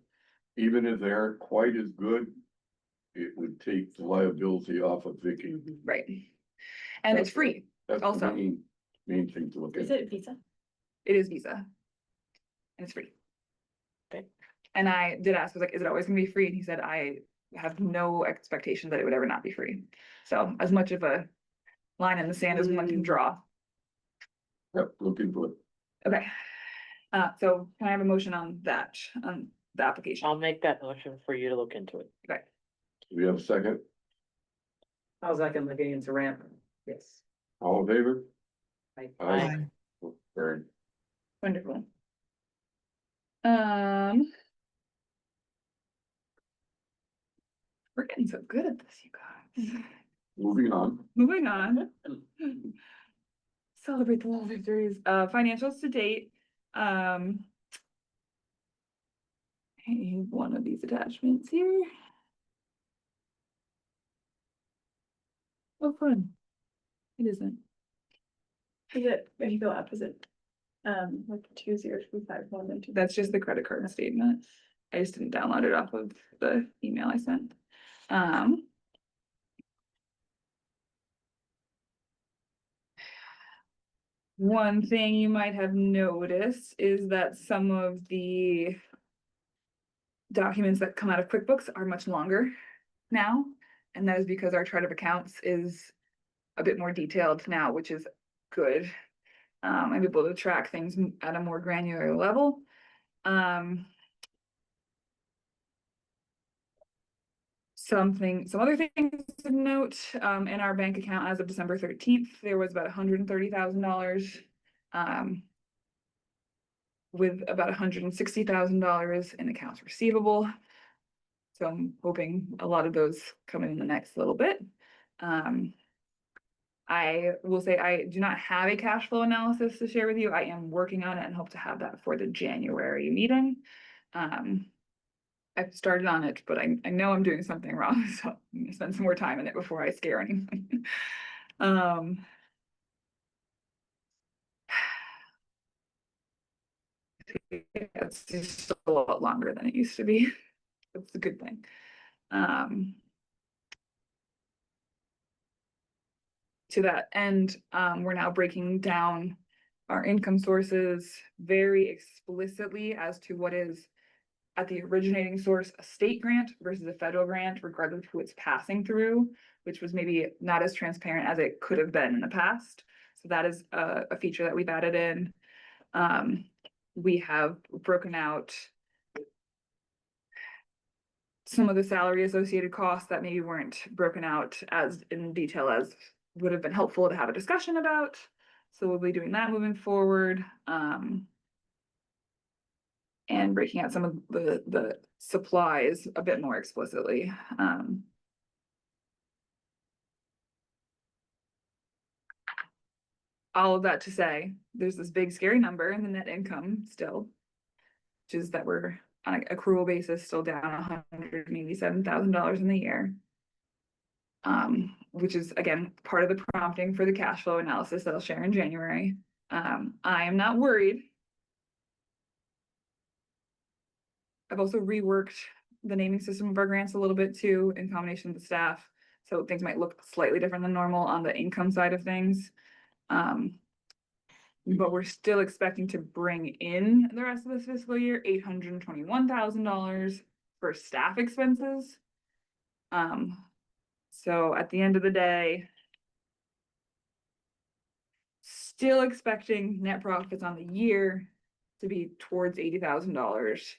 if they aren't quite as good, it would take the liability off of Vicky. Right. And it's free. That's the Also. main thing to look Is at. it Visa? It is Visa. And it's free. Okay. And I did ask, I was like, is it always gonna be free? And he said, I have no expectation that it would ever not be free. So as much of a line in the sand as one can draw. Yep, look into it. Okay. So can I have a motion on that, on the application? I'll make that motion for you to look into it. Okay. Do we have a second? How's that gonna get into ramp? Yes. All in favor? Aye. Very. Wonderful. We're getting so good at this, you guys. Moving on. Moving on. Celebrate the little victories. Financials to date. I have one of these attachments here. Oh, fun. It isn't. Is it, if you go up, is it, like 20251 and 2? That's just the credit card statement. I just didn't download it off of the email I sent. One thing you might have noticed is that some of the documents that come out of QuickBooks are much longer now. And that is because our chart of accounts is a bit more detailed now, which is good. I'm able to track things at a more granular level. Some other things to note, in our bank account as of December 13th, there was about $130,000. With about $160,000 in accounts receivable. So I'm hoping a lot of those come in the next little bit. I will say I do not have a cash flow analysis to share with you. I am working on it and hope to have that for the January meeting. I've started on it, but I know I'm doing something wrong, so I'm gonna spend some more time in it before I scare anyone. Um. It's just a lot longer than it used to be. That's a good thing. Um. To that end, we're now breaking down our income sources very explicitly as to what is at the originating source, a state grant versus a federal grant, regardless of who it's passing through, which was maybe not as transparent as it could have been in the past. So that is a feature that we've added in. We have broken out some of the salary associated costs that maybe weren't broken out as in detail as would have been helpful to have a discussion about. So we'll be doing that moving forward. And breaking out some of the supplies a bit more explicitly. All of that to say, there's this big scary number in the net income still, which is that we're on an accrual basis still down $187,000 in the year. Which is again part of the prompting for the cash flow analysis that I'll share in January. I am not worried. I've also reworked the naming system of our grants a little bit too, in combination with the staff. So things might look slightly different than normal on the income side of things. But we're still expecting to bring in the rest of this fiscal year, $821,000 for staff expenses. So at the end of the day, still expecting net profits on the year to be towards $80,000.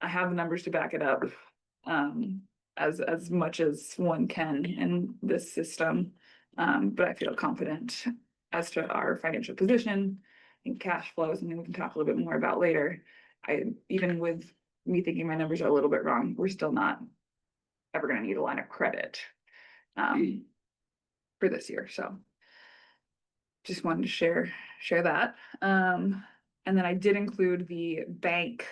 I have the numbers to back it up, as much as one can in this system. But I feel confident as to our financial position and cash flows, and then we can talk a little bit more about later. Even with me thinking my numbers are a little bit wrong, we're still not ever gonna need a line of credit, for this year, so. Just wanted to share that. And then I did include the bank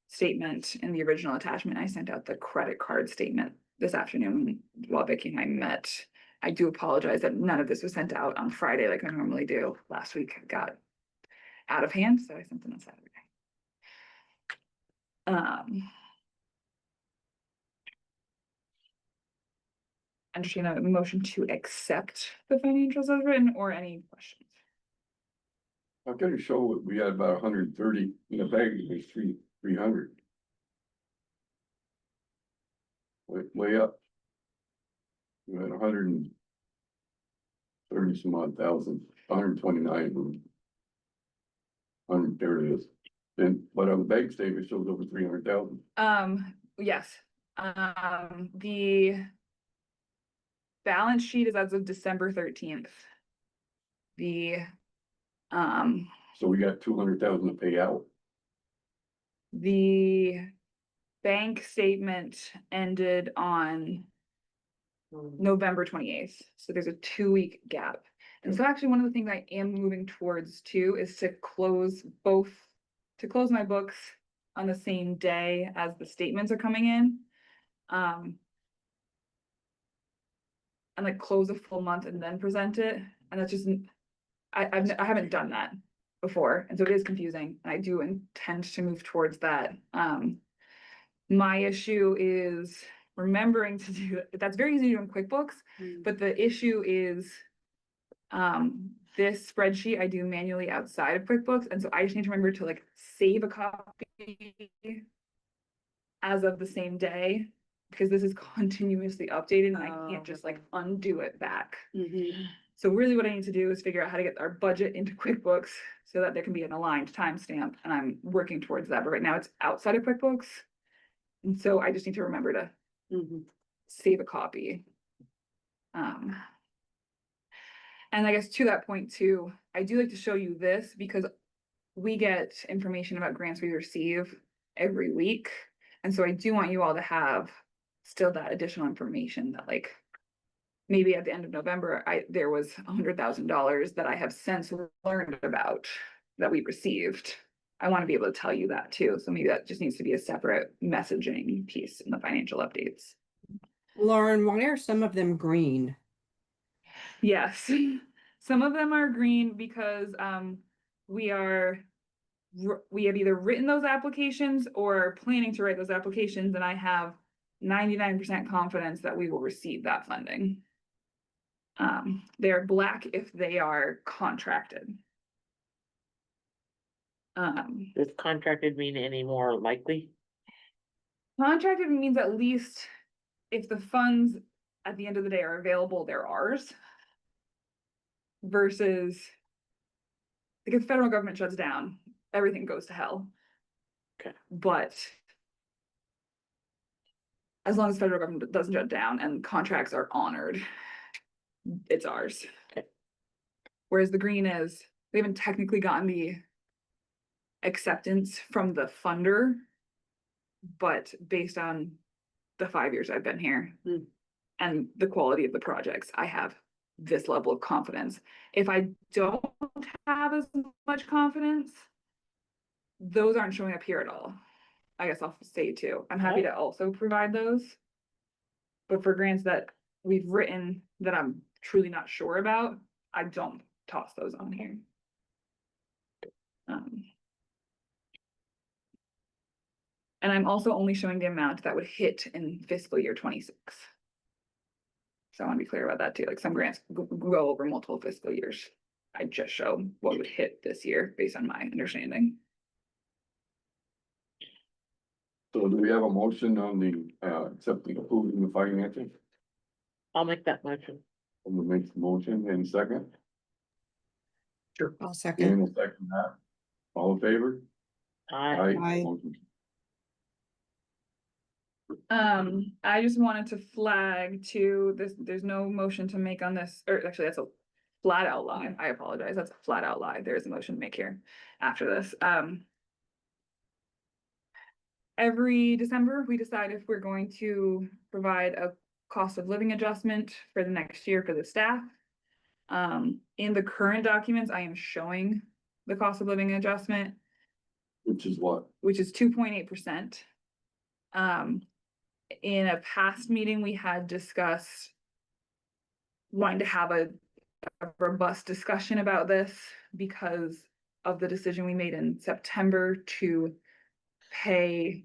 statement in the original attachment. I sent out the credit card statement this afternoon while Vicky and I met. I do apologize that none of this was sent out on Friday like I normally do. Last week I got out of hand, so I sent them on Saturday. Entertain a motion to accept the financials as written or any questions. I'm gonna show we had about 130 in the bag, there's 300. Way up. We had 130 some odd thousand, 129. There it is. Then, but on the bank statement it shows over 300,000. Yes. The balance sheet is as of December 13th. So we got 200,000 to pay out. The bank statement ended on November 28th, so there's a 2-week gap. And so actually one of the things I am moving towards too is to close my books on the same day as the statements are coming in. And like close a full month and then present it, and that's just, I haven't done that before, and so it is confusing, and I do intend to move towards that. My issue is remembering to do it. That's very easy to do in QuickBooks, but the issue is this spreadsheet I do manually outside of QuickBooks, and so I just need to remember to like save a copy as of the same day, because this is continuously updated and I can't just like undo it back. So really what I need to do is figure out how to get our budget into QuickBooks so that there can be an aligned timestamp, and I'm working towards that, but right now it's outside of QuickBooks. And so I just need to remember to save a copy. And I guess to that point too, I do like to show you this because we get information about grants we receive every week. And so I do want you all to have still that additional information that like, maybe at the end of November, there was $100,000 that I have since learned about that we received. I want to be able to tell you that too, so maybe that just needs to be a separate messaging piece in the financial updates. Lauren, why are some of them green? Yes, some of them are green because we have either written those applications or planning to write those applications, and I have 99% confidence that we will receive that funding. They're black if they are contracted. Does contracted mean any more likely? Contracted means at least if the funds at the end of the day are available, they're ours. Versus, like, if the federal government shuts down, everything goes to hell. Okay. But as long as the federal government doesn't shut down and contracts are honored, it's ours. Okay. Whereas the green is, we haven't technically gotten the acceptance from the funder, but based on the 5 years I've been here and the quality of the projects, I have this level of confidence. If I don't have as much confidence, those aren't showing up here at all. I guess I'll say too. I'm happy to also provide those. But for grants that we've written that I'm truly not sure about, I don't toss those on here. And I'm also only showing the amount that would hit in fiscal year 26. So I want to be clear about that too. Like, some grants go over multiple fiscal years. I just show what would hit this year based on my understanding. So do we have a motion on the, accepting, approving the financing? I'll make that motion. I'm gonna make the motion in second. I'll second. Dan will second that. All in favor? I, Aye. Motion. I just wanted to flag to this, there's no motion to make on this, or actually that's a flat out lie. I apologize. That's a flat out lie. There is a motion to make here after this. Every December, we decide if we're going to provide a cost of living adjustment for the next year for the staff. In the current documents, I am showing the cost of living adjustment, Which is what? which is 2.8%. In a past meeting, we had discussed wanting to have a robust discussion about this because of the decision we made in September to pay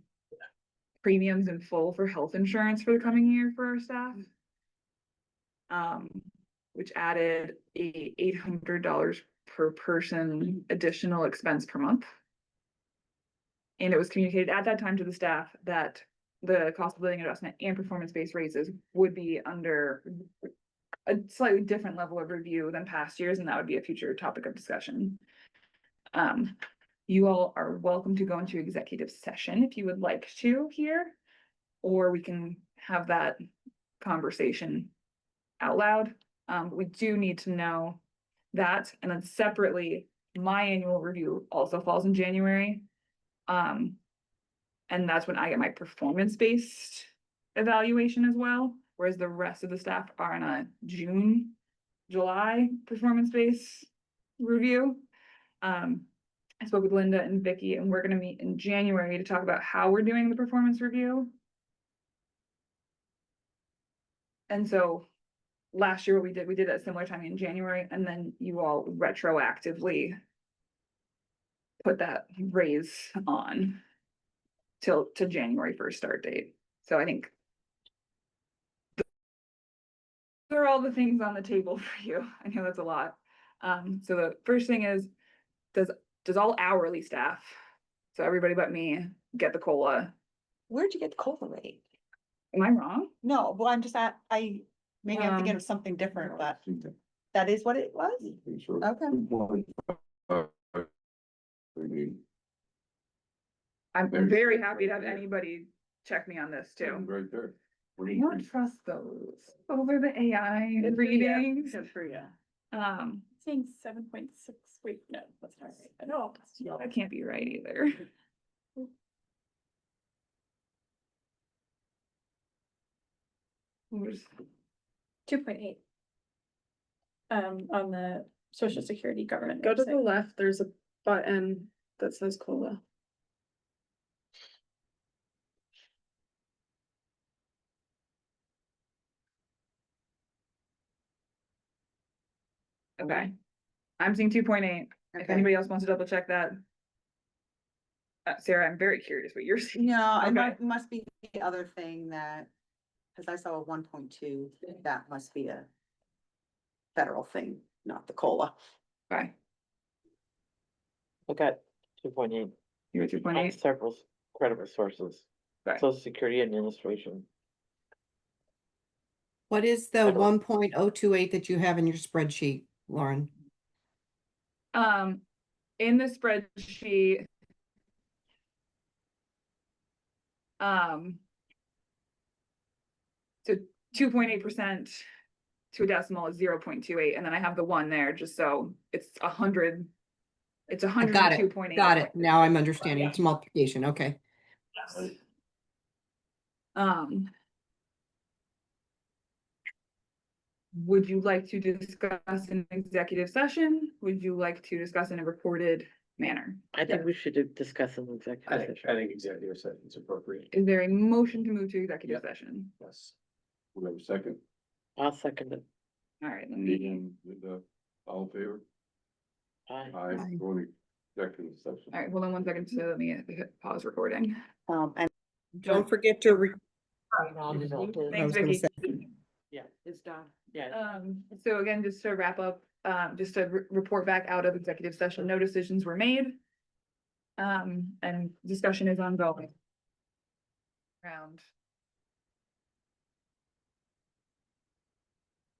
premiums in full for health insurance for the coming year for our staff. Which added a $800 per person additional expense per month. And it was communicated at that time to the staff that the cost of living adjustment and performance-based raises would be under a slightly different level of review than past years, and that would be a future topic of discussion. You all are welcome to go into executive session if you would like to here, or we can have that conversation out loud. We do need to know that, and then separately, my annual review also falls in January. And that's when I get my performance-based evaluation as well, whereas the rest of the staff are on a June, July performance-based review. I spoke with Linda and Vicky, and we're gonna meet in January to talk about how we're doing the performance review. And so last year, what we did at a similar time in January, and then you all retroactively put that raise on to January 1st start date. So I think those are all the things on the table for you. I know that's a lot. So the first thing is, does all hourly staff, so everybody but me, get the COLA? Where'd you get the COLA rate? Am I wrong? No, well, I'm just at, maybe I'm thinking of something different, but that is what it was? Okay. I'm There's- very happy to have anybody check me on this too. Right there. What do I you don't think? trust those over the AI readings. Good for you. Saying 7.6, wait, no, that's not right. No, That can't be right either. Where's- 2.8. On the Social Security government. Go to the website. left, there's a button that says COLA. Okay. I'm seeing 2.8. If Okay. anybody else wants to double check that. Sarah, I'm very curious what you're seeing. No, it Okay. must be the other thing that, cause I saw a 1.2, that must be a federal thing, not the COLA. Okay, I got 2.8 you're at on 2.8. several credible sources. Okay. Social Security Administration. What is the Federal. 1.028 that you have in your spreadsheet, Lauren? In the spreadsheet. So 2.8% to a decimal is 0.28, and then I have the 1 there, just so it's 100. It's I got it, 102.8. got it. Now I'm understanding. It's multiplication, okay. Um. Would you like to discuss in executive session? Would you like to discuss in a recorded manner? I think we should discuss an I executive think, session. I think executive session is appropriate. Is there a motion to move to executive Yep. session? Yes. We have a second I'll second it. All right, let me, meeting with the, all in favor? Aye. Aye. Going to executive session. all right, hold on 1 second to let me hit pause recording. And Don't forget to I'll do that. Thanks, gonna Vicky. Yeah, It's done. yeah. So again, just to wrap up, just to report back out of executive session, no decisions were made. And discussion is ongoing. Around.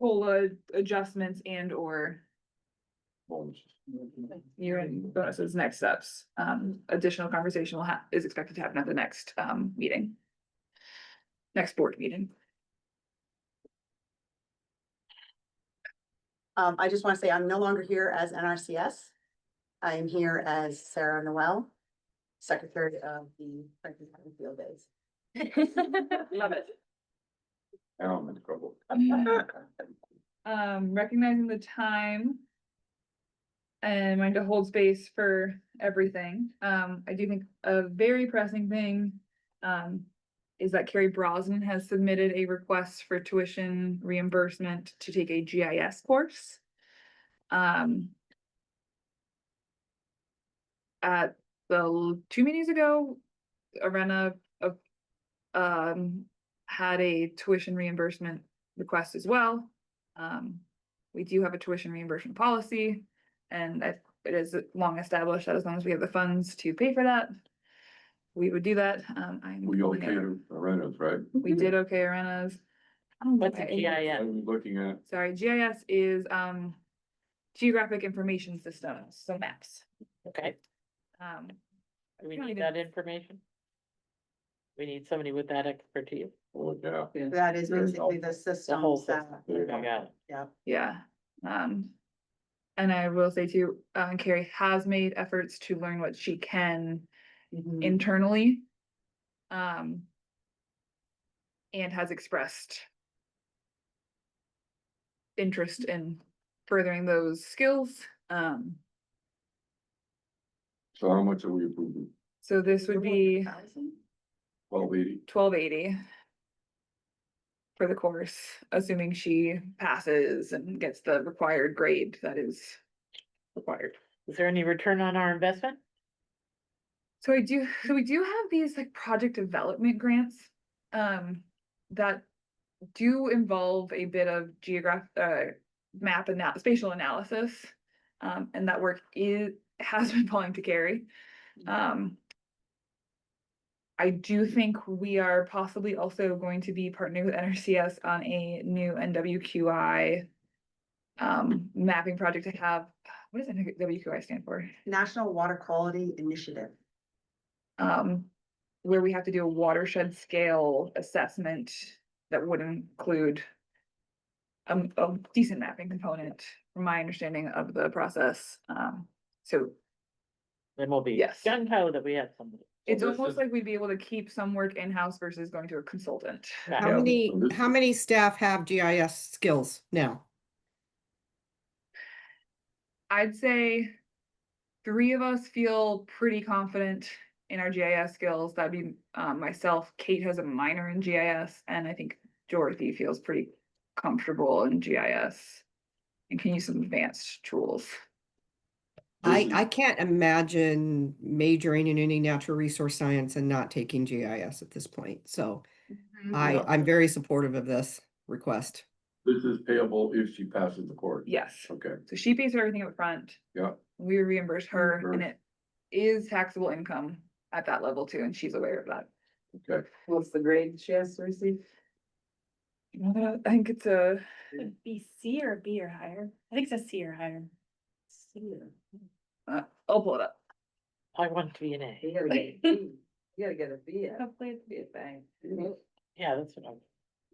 COLA adjustments and or Bonuses. year-end bonuses, next steps. Additional conversation is expected to happen at the next, meeting. Next board meeting. I just want to say I'm no longer here as NRCS. I am here as Sarah Noel, Secretary of the Franklin County Field Days. Love it. Now I'm in trouble. Recognizing the time. And wanting to hold space for everything. I do think a very pressing thing, is that Carrie Brosnan has submitted a request for tuition reimbursement to take a GIS course. At the 2 meetings ago, Arena had a tuition reimbursement request as well. We do have a tuition reimbursement policy, and it is long established that as long as we have the funds to pay for that, we would do that. We okay to Arenas, right? We did okay, Arenas. What's a Okay. I GIS? was looking at, Sorry, GIS is geographic information systems, so maps. Okay, Um, do we Yeah, I need did. that information? We need somebody with that expertise. oh, yeah. That is basically the The whole systems that, system. I got it. yeah. yeah. And I will say too, Carrie has made efforts to learn what she can Mhm. internally. And has expressed interest in furthering those skills. So how much are we approving? So this would be 1280? 1280 for the course, assuming she passes and gets the required grade that is required. Is there any return on our investment? So we do have these like project development grants, that do involve a bit of spatial analysis. And that work has been falling to Carrie. I do think we are possibly also going to be partnering with NRCS on a new NWQI mapping project to have. What does NWQI stand for? National Water Quality Initiative. Where we have to do a watershed scale assessment that would include a decent mapping component, from my understanding of the process. So Then we'll be Yes. gung ho that we have somebody. it's this almost is- like we'd be able to keep some work in-house versus going to a consultant. Got How it. many, So this how is- many staff have GIS skills now? I'd say three of us feel pretty confident in our GIS skills. That'd be myself, Kate has a minor in GIS, and I think Dorothy feels pretty comfortable in GIS and can use some advanced tools. I can't imagine majoring in any natural resource science and not taking GIS at this point, so I'm very supportive of this request. This is payable if she passes the course. Yes, Okay, so she pays for everything up front. yeah, We reimburse her, and Reimburse. it is taxable income at that level too, and she's aware of that. okay. What's the grade she has to receive? I think it's a, Would it be C or B or higher? I think it's a C or higher. I'll pull it up. I want to be an A. You gotta get a B. You gotta get a B. Hopefully it's Be a bang. Yeah, that's what I'm.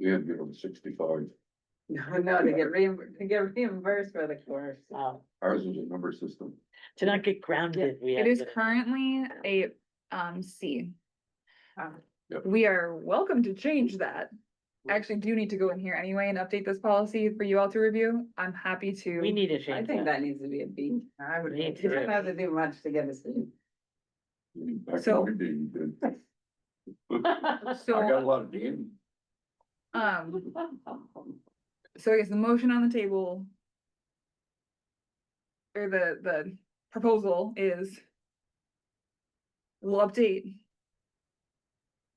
We had to give them 65. No, to get reimbursed for the course. Ours is a number system. To not get grounded, we have It is to- currently a C. Yep. We are welcome to change that. I actually do need to go in here anyway and update this policy for you all to review. I'm happy to. We need to I change think that. that needs to be a B. I would, Me you don't too. have to do much to get a C. Back in So- my day, you did. I got a So, lot of Danny. so I guess the motion on the table. Or the proposal is. We'll update.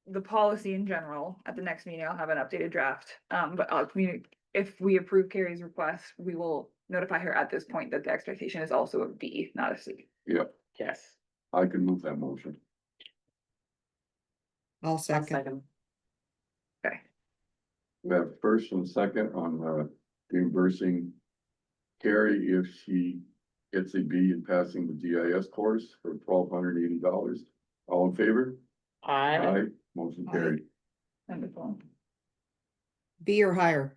The policy in general, at the next meeting, I'll have an updated draft, but I'll communicate, if we approve Carrie's request, we will notify her at this point that the expectation is also a B, not a C. Yep, Yes. I can move that motion. I'll second. Second. Okay, We have first and second on reimbursing Carrie if she gets a B in passing the GIS course for $1,280. All in favor? I, Motion Aye. carried. wonderful. B or higher.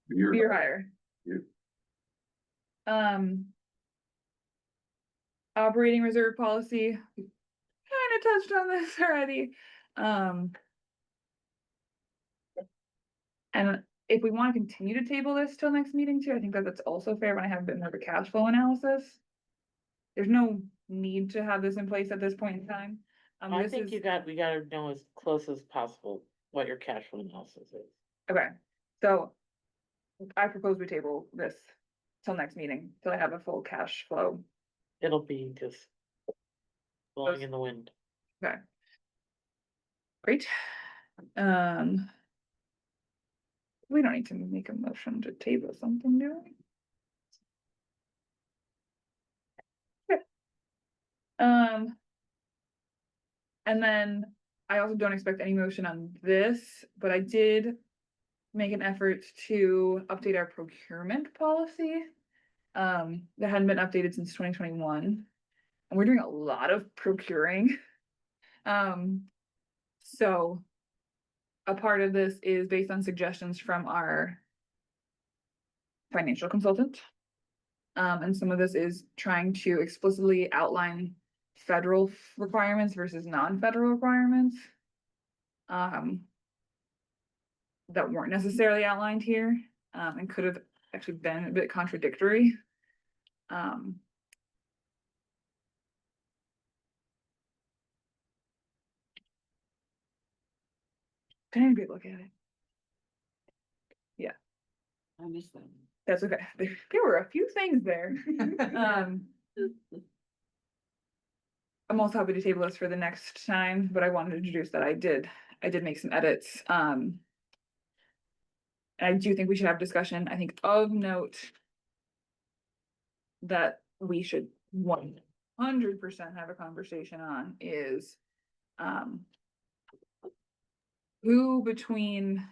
You're- You're higher. Yep. Operating reserve policy, we kind of touched on this already. And if we want to continue to table this till next meeting too, I think that that's also fair when I have a bit more of a cash flow analysis. There's no need to have this in place at this point in time. I This think is- we gotta know as close as possible what your cash flow analysis is. Okay, so I propose we table this till next meeting, till I have a full cash flow. It'll be just blowing in the wind. Okay. Great. We don't need to make a motion to table something, do we? Okay. And then I also don't expect any motion on this, but I did make an effort to update our procurement policy. That hadn't been updated since 2021. And we're doing a lot of procuring. So a part of this is based on suggestions from our financial consultant. And some of this is trying to explicitly outline federal requirements versus non-federal requirements. That weren't necessarily outlined here, and could have actually been a bit contradictory. Can anybody look at it? I missed that. That's okay. There were a few things there. I'm also happy to table this for the next time, but I wanted to introduce that I did make some edits. And I do think we should have discussion, I think of note. That we should 100% have a conversation on is. Who between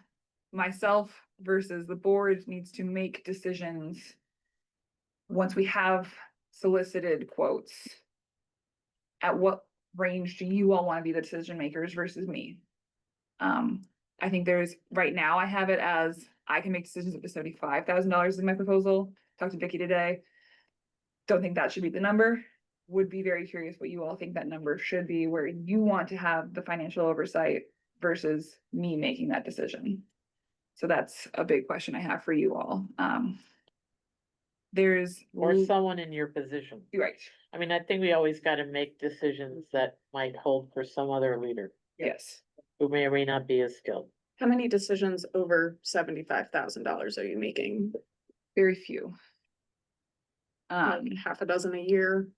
myself versus the board needs to make decisions. Once we have solicited quotes. At what range do you all want to be the decision makers versus me? I think there's, right now I have it as, I can make decisions up to $75,000 in my proposal. Talked to Vicky today. Don't think that should be the number. Would be very curious what you all think that number should be, where you want to have the financial oversight versus me making that decision. So that's a big question I have for you all. there's. Or someone in your position. Right, I mean, I think we always gotta make decisions that might hold for some other leader yes. who may or may not be as skilled. How many decisions over $75,000 are you making? Very few. Like half a dozen a year?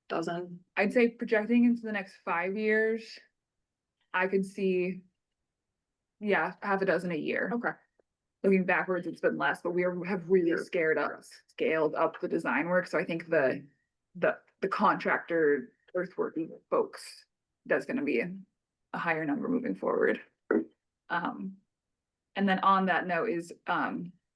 Dozen? I'd say projecting into the next 5 years, I could see. Yeah, half a dozen a year. Okay. Looking backwards, it's been less, but have really scaled up the design work, so I think the contractor earthworking folks, that's gonna be a higher number moving forward. And then on that note is,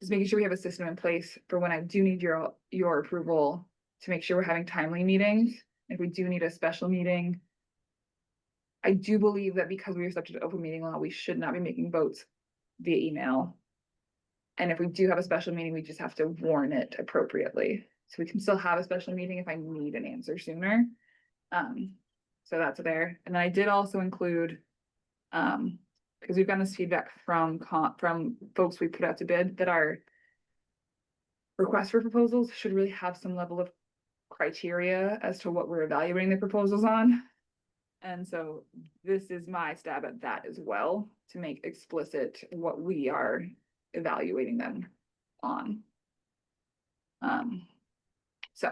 just making sure we have a system in place for when I do need your approval to make sure we're having timely meetings. If we do need a special meeting, I do believe that because we are subject to open meeting law, we should not be making votes via email. And if we do have a special meeting, we just have to warn it appropriately. So we can still have a special meeting if I need an answer sooner. So that's there. And then I did also include, because we've gotten this feedback from folks we put out to bid, that our request for proposals should really have some level of criteria as to what we're evaluating the proposals on. And so this is my stab at that as well, to make explicit what we are evaluating them on. So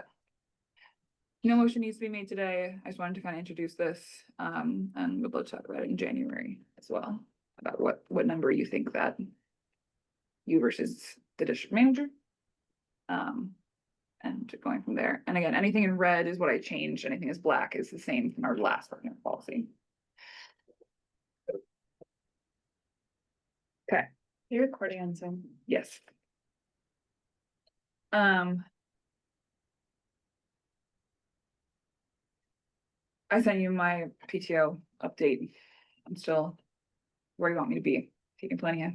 no motion needs to be made today. I just wanted to kind of introduce this, and we'll both talk about it in January as well, about what number you think that you versus the district manager. And going from there. And again, anything in red is what I changed. Anything is black is the same from our last partner policy. Okay. You're recording on Zoom. Yes. I sent you my PTO update. I'm still where you want me to be, taking plenty of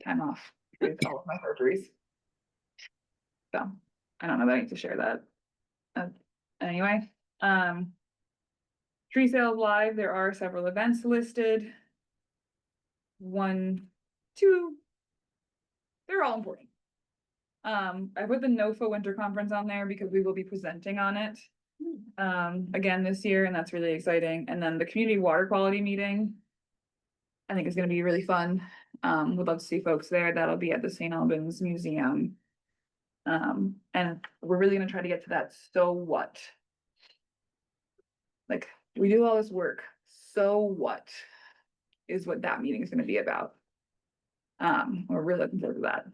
time off with all of my surgeries. So I don't know that I need to share that. Anyway, tree sales live, there are several events listed. 1, 2, they're all important. I put the NOFA Winter Conference on there because we will be presenting on it again this year, and that's really exciting. And then the community water quality meeting, I think is going to be really fun. Would love to see folks there. That'll be at the St. Albans Museum. And we're really gonna try to get to that. So what? Like, we do all this work. So what is what that meeting is gonna be about? We're really looking forward to that.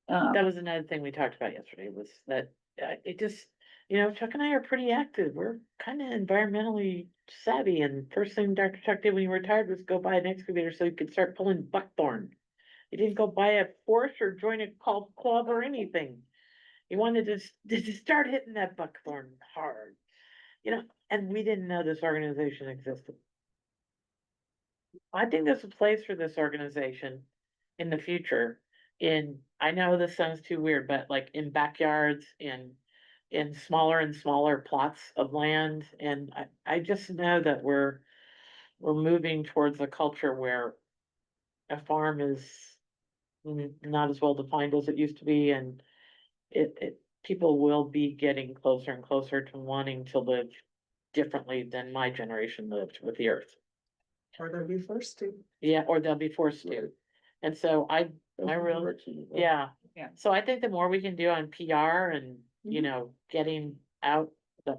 That was another thing we talked about yesterday, was that it just, Chuck and I are pretty active. We're kind of environmentally savvy, and first thing Dr. Chuck did when he retired was go buy an excavator so he could start pulling buckthorn. He didn't go buy a Porsche or join a club or anything. He wanted to start hitting that buckthorn hard, and we didn't know this organization existed. I think there's a place for this organization in the future. I know this sounds too weird, but like in backyards, in smaller and smaller plots of land. And I just know that we're moving towards a culture where a farm is not as well defined as it used to be, and people will be getting closer and closer to wanting to live differently than my generation lived with the earth. Or they'll be forced to. Yeah, or they'll be forced to. And so I really, yeah. Yeah. So I think the more we can do on PR and, getting out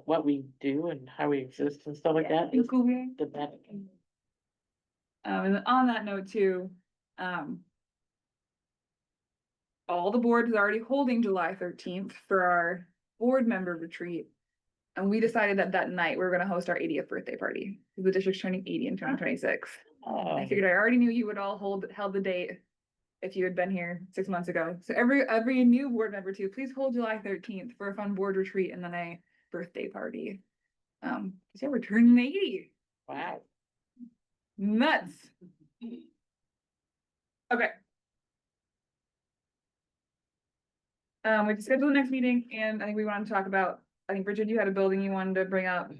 what we do and how we exist and stuff like that, the better. And on that note too, all the board is already holding July 13th for our board member retreat. And we decided that night we were gonna host our 80th birthday party. The district's turning 80 in 2026. I figured I already knew you would all held the date if you had been here 6 months ago. So every new board member too, please hold July 13th for a fun board retreat and then a birthday party. Cause yeah, we're turning 80. Wow. Nuts. Okay. We can schedule the next meeting, and I think we want to talk about, I think Richard, you had a building you wanted to bring up.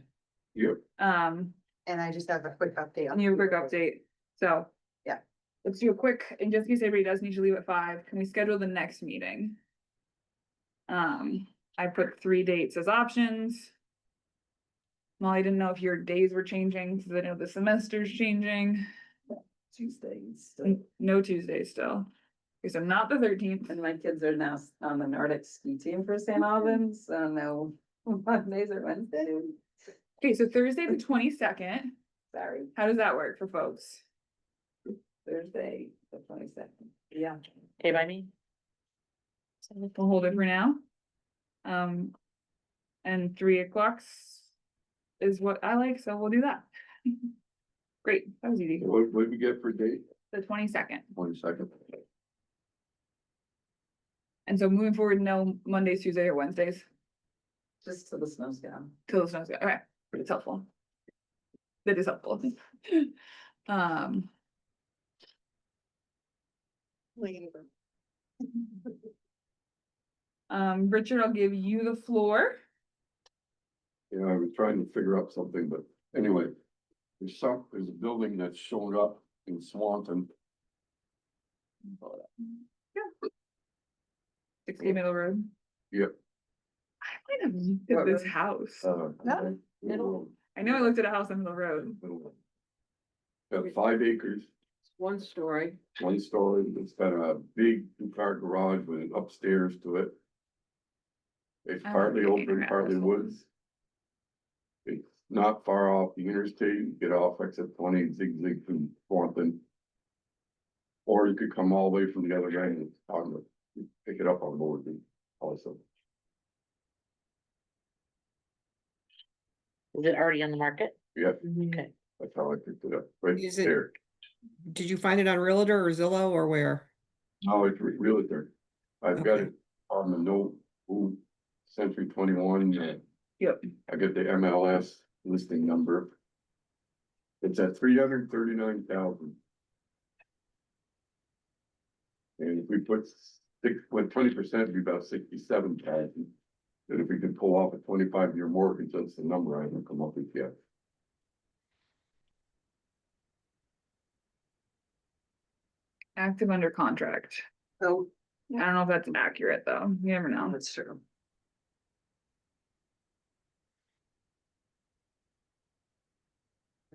Yep. And I just have a quick update. on You have a quick update, so. Yeah. Let's do a quick, and just in case everybody does need to leave at 5, can we schedule the next meeting? I put 3 dates as options. Molly, I didn't know if your days were changing, because I know the semester's changing. Tuesdays. No Tuesdays still. Okay, so not the 13th. And my kids are now on the Nordic ski team for St. Albans, so no Mondays or Wednesdays. Okay, so Thursday, the 22nd. Sorry, How does that work for folks? Thursday, the 22nd. Yeah. Okay, by me? We'll hold it for now. And 3 o'clocks is what I like, so we'll do that. Great, that was easy. What did we get for date? The 22nd. 22nd. And so moving forward, no Mondays, Tuesdays, or Wednesdays Just till the snow's down. till the snow's gone. Okay, it's helpful. That is helpful. Richard, I'll give you the floor. Yeah, I was trying to figure out something, but anyway, there's a building that's showing up in Swanton. 60 Middle Road. Yep. I might have looked at this house. Middle. I know I looked at a house on Middle Road. Got 5 acres, 1 story. 1 story, it's got a big 2-car garage with an upstairs to it. It's I don't partly think I open, have partly this one. woods. It's not far off the interstate, you get off exit 20, zig from Swanton. Or you could come all the way from the other end and pick it up on board also. Is it already on the market? Yeah, Okay. that's how I picked it up, right Is it- there. Did you find it on Realtor or Zillow or where? No, it's realtor. I've got Okay. it on the note, Century 21. Yep. I get the MLS listing number. It's at 339,000. And if we put 20%, it'd be about 67,000. And if we could pull off a 25-year mortgage, that's the number I haven't come up with yet. Active under contract. Oh, I don't know if that's accurate though. You never know. that's true.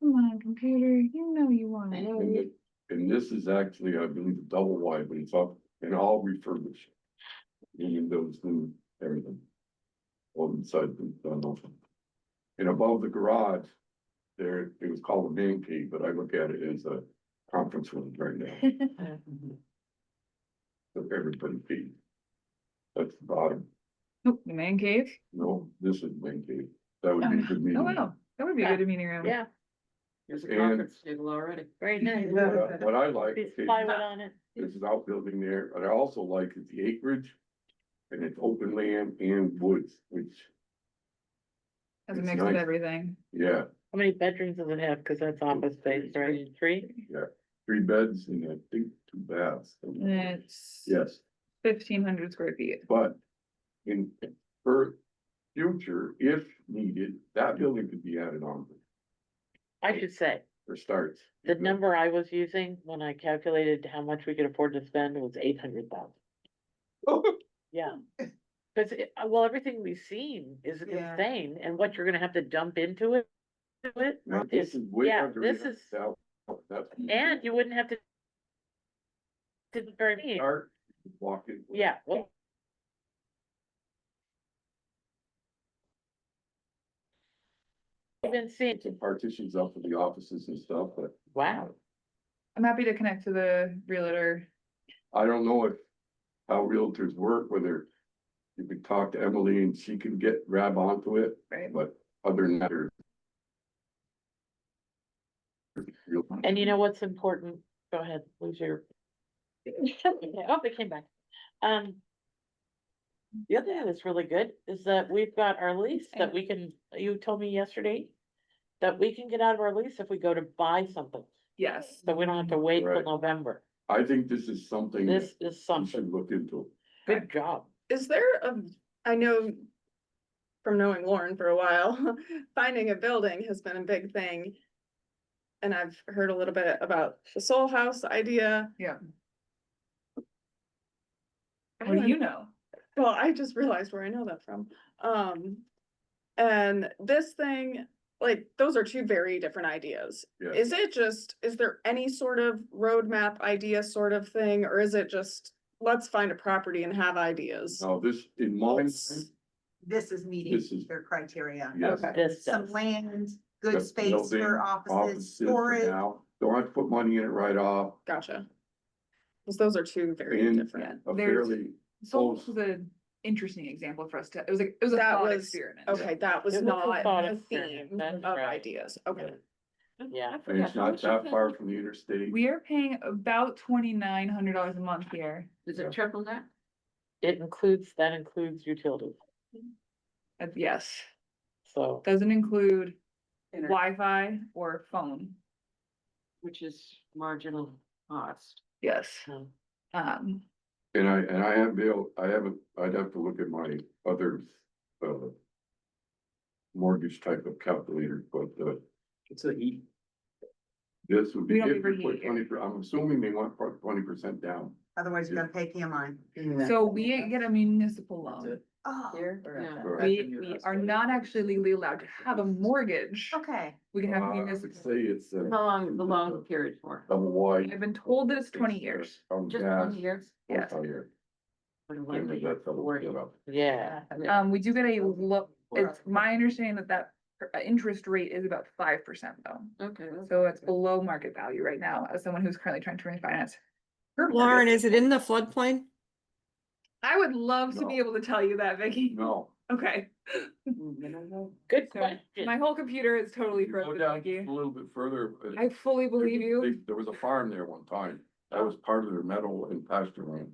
Come on, computer, you know you want it. And this is actually, I believe, a double wide, but it's up and all refurbished. Meaning those new, everything. All inside done open. And above the garage, there, it was called a man cave, but I look at it as a conference room right now. So everybody feed. That's the bottom. Oh, the man cave. No, this is the man cave. That would be a good Oh, meeting. wow, that would be a good meeting room. Yeah, There's a And- conference table already. very nice. What I like, Piece of is plywood on it. there's an outbuilding there, but I also like is the acreage. And it's open land and woods, which, Has a It's mix of nice. everything. yeah, How many bedrooms does it have? Cause that's office space, right? 3? 3 beds and I think 2 baths. And it's Yes, 1,500 square feet. but in for future, if needed, that building could be added on I should say, for starts. the number I was using when I calculated how much we could afford to spend was 800,000. Yeah. Cause well, everything we've seen is Yeah. insane and what you're gonna have to dump into it. Now, this is way Yeah, under. this is- 800,000. That's- And you wouldn't have to. To very, Start, walk in. yeah, well. I've been seeing, Some partitions up for the offices and stuff, but wow, I'm happy to connect to the realtor. I don't know how realtors work, whether you could talk to Emily and she can grab onto it, Right. but other than that. there's- and you know what's important, go ahead, lose your. Oh, they came back. The other thing that's really good is that we've got our lease that we can, you told me yesterday. That we can get out of our lease if we go to buy something, Yes. so we don't have to wait till Right. November. I think this is something that This is we something, should look into. good job. Is there I know from knowing Lauren for a while, finding a building has been a big thing. And I've heard a little bit about the Soul House idea. Yeah. I What do don't- you know? Well, I just realized where I know that from. And this thing, like, those are two very different ideas. Yeah. Is there any sort of roadmap idea sort of thing, or is it just, let's find a property and have ideas? Now, this, in my mind, This is meeting This is- their criteria. yes. Okay. This Some does. land, good Just space building, for offices, for storage. now. Don't have to put money in it right off. Gotcha. Because those are two very And different. a There's- fairly So close. this was an interesting example for us to, it was like, it was a That thought was- experiment. Okay, that was It was a not thought a experiment, theme that's of right. ideas. Okay. Yeah. And it's not that far from the interstate. We are paying about $2,900 a month here. Is it triple that? That includes utilities, Yes, so. doesn't include Internet. Wi-Fi or phone. Which is marginal cost. Yes. Hmm. And I haven't, I'd have to look at my other, mortgage type of calculator, but, It's a heat. this would be, We don't if ever you put heat 20, I'm assuming they want 20% down. Otherwise, you gotta pay PMI. So we get a municipal loan. Oh, Here or Yeah. at Correct. We are not actually legally allowed to have a mortgage. okay. We can have Say municipal. it's, How long, the loan period for? double wide. I've been told that it's 20 years. Just 20 years? Yes. Oh, yeah. What a Yeah, likely that's double 40. split up. Yeah, We do get a it's my understanding that interest rate is about 5% though. Okay. So it's below market value right now as someone who's currently trying to refinance. her Lauren, mortgage. is it in the floodplain? I would love to No. be able to tell you that, Vicky. No. Okay. good So, question. my whole computer is totally Go frozen, down Vicky. a little bit further. but I fully believe you. There was a farm there one time. That was part of their meadow and pasture land.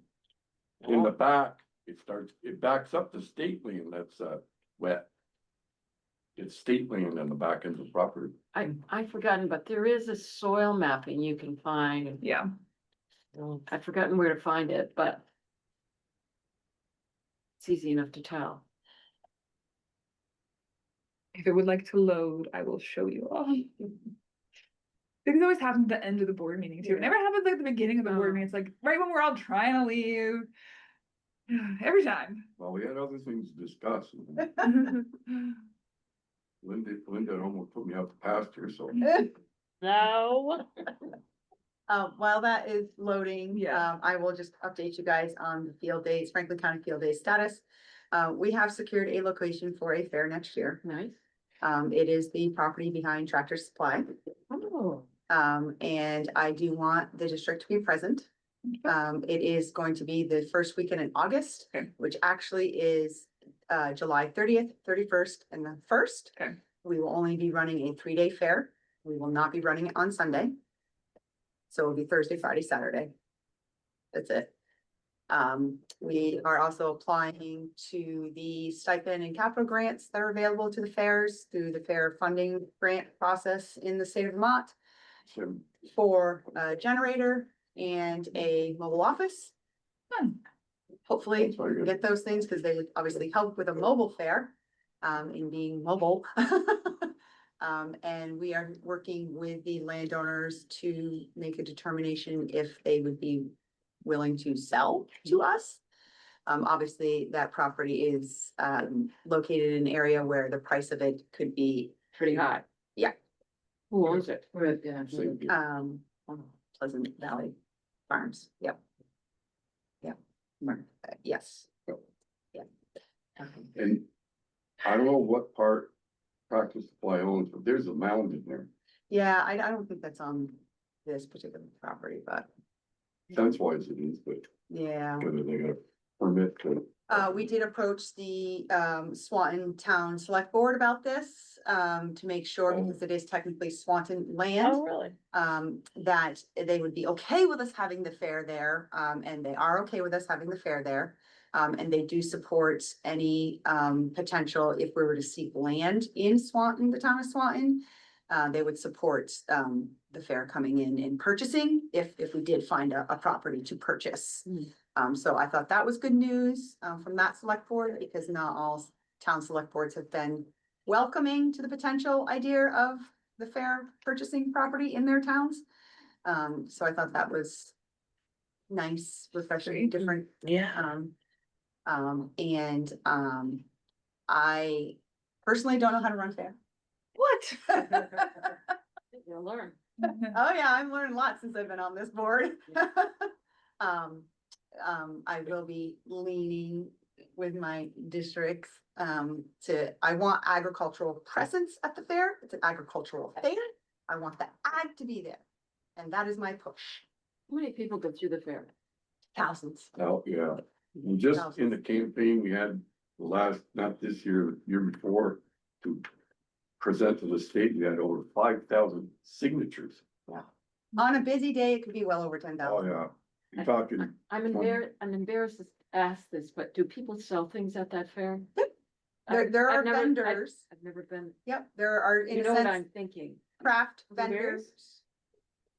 In the back, it backs up to state land that's, wet. It's state land on the back end of the property. I've forgotten, but there is a soil mapping you can find. Yeah. I've forgotten where to find it, but it's easy enough to tell. If it would like to load, I will show you all. Things always happen at the end of the board meeting too. It never happens like the beginning of the board Oh. meeting. It's like right when we're all trying to leave. Every time. Well, we had other things to discuss. Linda almost put me out the pasture, so. No, While that is loading, Yeah. I will just update you guys on the field days, Franklin County Field Day status. We have secured a location for a fair next year. Nice. It is the property behind Tractor Supply. Oh. And I do want the district to be present. It is going to be the first weekend in August, Okay. which actually is July 30th, 31st, and the 1st. Okay. We will only be running a 3-day fair. We will not be running it on Sunday. So it'll be Thursday, Friday, Saturday. That's it. We are also applying to the stipend and capital grants that are available to the fairs through the fair funding grant process in the state of Vermont So, for a generator and a mobile office. Fun. Hopefully, That's very we can good. get those things because they would obviously help with a mobile fair, in being mobile. And we are working with the landowners to make a determination if they would be willing to sell to us. Obviously, that property is, located in an area where the price of it could be, Pretty high. Yeah. Who owns it? Yeah. same here. Pleasant Valley Farms, yep. Yep. Yes. Yeah. And I don't know what part Tractor Supply owns, but there's a mound in there. Yeah, I don't think that's on this particular property, but Fence wise it is, but yeah. whether they got a permit to. We did approach the Swanton Town Select Board about this, to make sure, because it is technically Swanton land. oh, really? That they would be okay with us having the fair there, and they are okay with us having the fair there. And they do support any potential if we were to seek land in Swanton, the town of Swanton. They would support the fair coming in and purchasing if we did find a property to purchase. So I thought that was good news from that select board, because not all town select boards have been welcoming to the potential idea of the fair purchasing property in their towns. So I thought that was nice, refreshing, different. Yeah. I personally don't know how to run fair. What? You'll learn. Oh, yeah, I've learned a lot since I've been on this board. I will be leaning with my districts, I want agricultural presence at the fair. It's an agricultural fair. I want the ag to be there. And that is my push. How many people go through the fair? Thousands. Oh, yeah. And just in the campaign, we had the last, not this year, the year before, to present to the state, we had over 5,000 signatures. On a busy day, it could be well over 10,000. Oh, yeah. You're talking, I'm embarrassed to ask this, but do people sell things at that fair? There are I've never- vendors. I've never been, Yep, there are, in you a know what I'm sense, thinking? craft Vendors? vendors.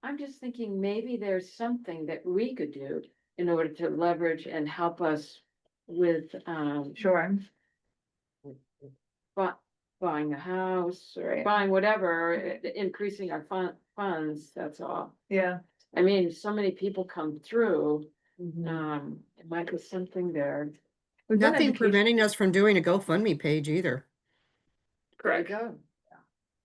I'm just thinking maybe there's something that we could do in order to leverage and help us with, Sure. buying a house or Right. buying whatever, increasing our funds, that's all. Yeah. I mean, so many people come through, Mm-hmm. it might be something there. We've done Nothing education- preventing us from doing a GoFundMe page either. There you go.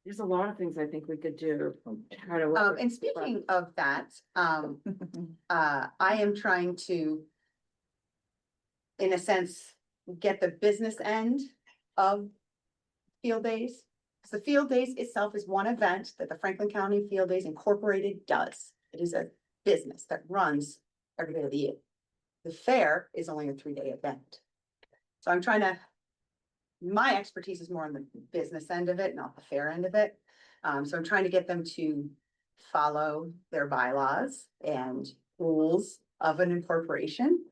There's a lot of things I think we could do. to try to And speaking of that, I am trying to, in a sense, get the business end of field days. Because the field days itself is one event that the Franklin County Field Days Incorporated does. It is a business that runs every day of the year. The fair is only a 3-day event. So I'm trying to, my expertise is more on the business end of it, not the fair end of it. So I'm trying to get them to follow their bylaws and rules of an incorporation.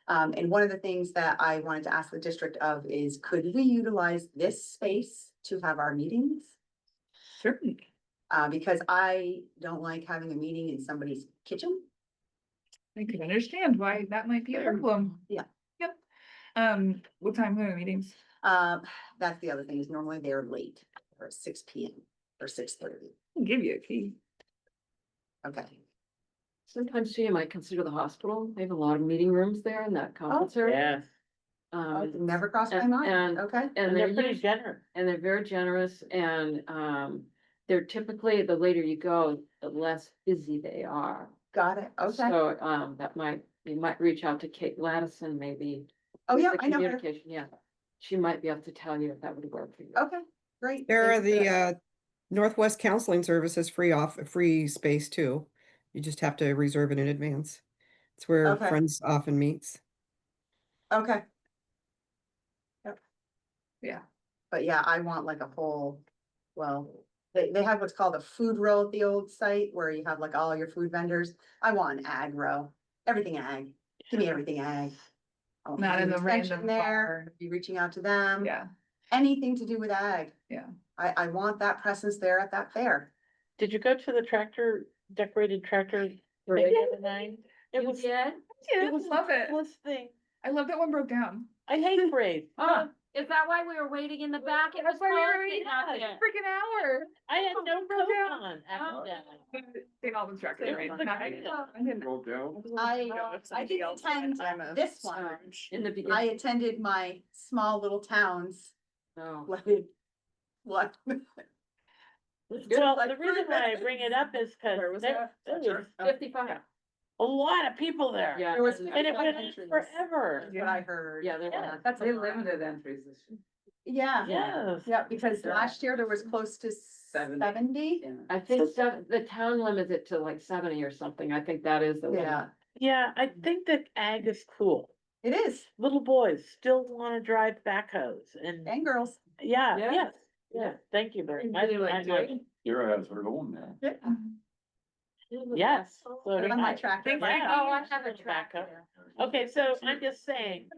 And one of the things that I wanted to ask the district of is, could we utilize this space to have our meetings? Certainly. Because I don't like having a meeting in somebody's kitchen. I could understand why that might be a problem. Yeah. Yep. What time are the meetings? That's the other thing, is normally they're late, or 6 PM or 6:30. I'll give you a key. Okay. Sometimes too, you might consider the hospital. They have a lot of meeting rooms there in that conference area. Yes, Never crossed my and- mind. and- Okay. And and they're they're pretty usually, generous. and they're very generous and, they're typically, the later you go, the less busy they are. Got it. Okay. So, you might reach out to Kate Lattison, maybe. Oh, yeah, the I know her. communication, yeah. She might be able to tell you if that would work for you. Okay, great. There are Thank you for that. the Northwest Counseling Services free space too. You just have to reserve it in advance. It's where Okay. Friends often meets. Okay. Yep. Yeah. But yeah, I want like a whole, well, they have what's called a food row at the old site where you have like all your food vendors. I want an ag row, everything ag. Give me everything ag. I want Not in the extension random there, bar. be reaching out to them. Yeah. Anything to do with ag. Yeah. I want that presence there at that fair. Did you go to the decorated tractor Parade? thing the other night? It You was, did? Yeah, it was love it. the coolest thing. I love that one broke down. I hate parades. Oh, is that why we were waiting in the back? It was That's why we were closing out waiting there. freaking hour. I had no broke coat down. on Oh. accidentally. St. Albans tractor. It right? was the Not- greatest. I didn't- broke down. I didn't attend this one. In the I beginning. attended my small little towns. Oh. What? Well, the reason why I bring it up is because Where was there that? was 55. a lot of people there. Yeah. There was And it went on entries. forever. That's what I heard. Yeah, there Yeah. was. That's They a lot. limited entries this year. Yeah, Yes. yeah, because last year there was close to 70. Yeah. I think the town limits it to like 70 or something. I think that is the limit. Yeah, Yeah, I think that ag is cool. it is. Little boys still wanna drive backhoes and, And girls. yeah, Yeah. yes, yes, thank you very much. Really like doing Kira has her own now. Yes. So do On my I. tractor. Thanks, Yeah. Oh, I have a tractor. Okay, so I'm just saying,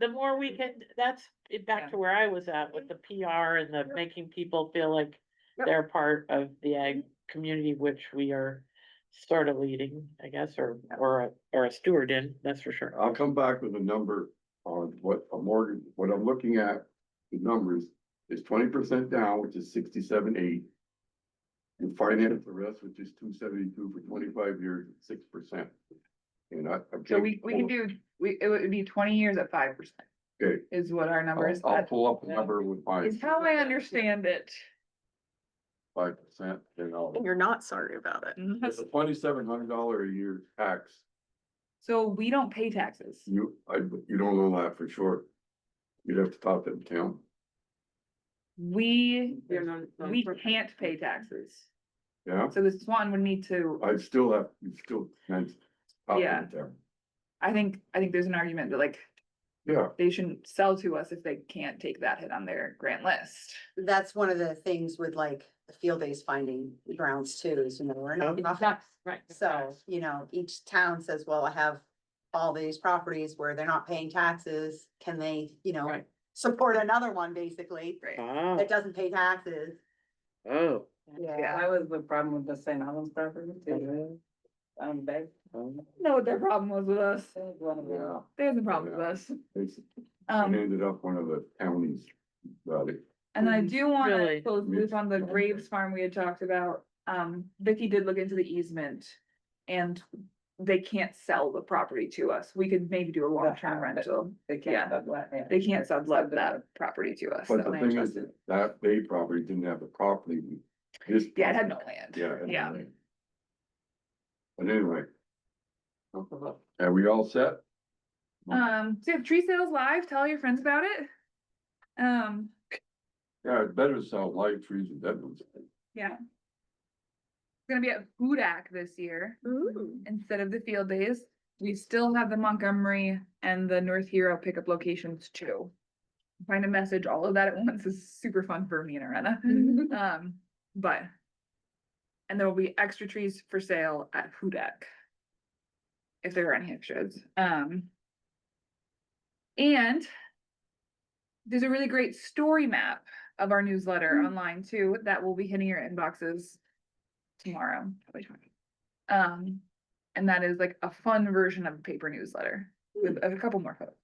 the more we can, that's back to where I was at with the PR and the making people feel like Yep. they're part of the ag community, which we are sort of leading, I guess, or a steward in, that's for sure. I'll come back with a number on what a mortgage, what I'm looking at, the numbers is 20% down, which is 67.8. You finance the rest, which is 272 for 25 years, 6%. And I. So we could do, it would be 20 years at 5%. Okay, is what our number is. I'll pull up the number with my Is how I understand it. 5%, then I'll. You're not sorry about it. It's a $2,700 a year tax. So we don't pay taxes. You don't know that for sure. You'd have to talk to the town. We We can't pay taxes. Yeah, So the Swan would need to, you still can't talk to Yeah. the town. I think there's an argument that like Yeah, they shouldn't sell to us if they can't take that hit on their grant list. That's one of the things with like the field days finding grounds too, is, you know, we're not enough. Right. So, you know, each town says, well, I have all these properties where they're not paying taxes. Can they, you know, Right. support another one basically Right. Oh, that doesn't pay taxes? oh. Yeah. That was the problem with the St. Albans property too. Back. Know what their problem was with us. That was one of the- yeah. There's a problem with us. It Um, ended up one of the counties got it. and I do want to Really? close the loop on the Graves farm we had talked about. Vicky did look into the easement. And they can't sell the property to us. We could maybe do a long-term rental. They Yeah. can't sublet, yeah. They can't sublet that property to us. But so- the thing is, that they probably didn't have the property. This. Yeah, it had no land. Yeah. it had no Yeah. land. But anyway. Are we all set? So you have tree sales live, tell your friends about it. Yeah, it's better to sell live trees than dead ones. Yeah. It's gonna be at Hudak this year instead of the field days. We still have the Montgomery and the North Hero pickup locations too. Find a message, all of that at once is super fun for me and Arena. But. And there will be extra trees for sale at Hudak. If there are any extras. And there's a really great story map of our newsletter online too, that will be hitting your inboxes tomorrow. Probably tomorrow. And that is like a fun version of a paper newsletter with a couple more photos.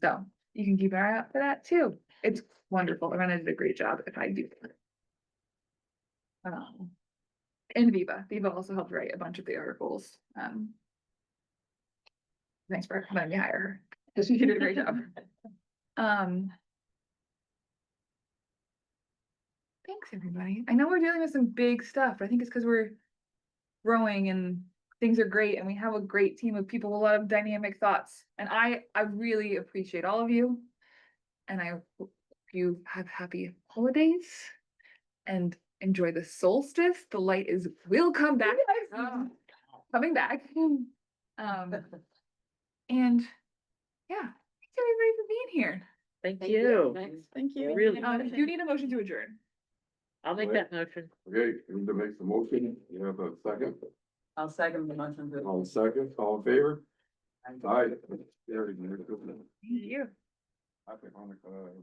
So you can keep an eye out for that too. It's wonderful. Arena did a great job if I do. And Viva also helped write a bunch of the articles. Thanks for letting me hire her, because she did a great job. Thanks, everybody. I know we're dealing with some big stuff, but I think it's because we're growing and things are great and we have a great team of people with a lot of dynamic thoughts. And I really appreciate all of you. And I hope you have happy holidays and enjoy the solstice. The light will come back. Coming back. And yeah, thanks everybody for being here. Thank Thank you. Thanks. Thank you. Really. You do need a motion to adjourn. I'll make that motion. Okay, who makes the motion? You have a second? I'll second the motion to. All second, all in favor? Aye. There we go. Thank you. Happy Hanukkah.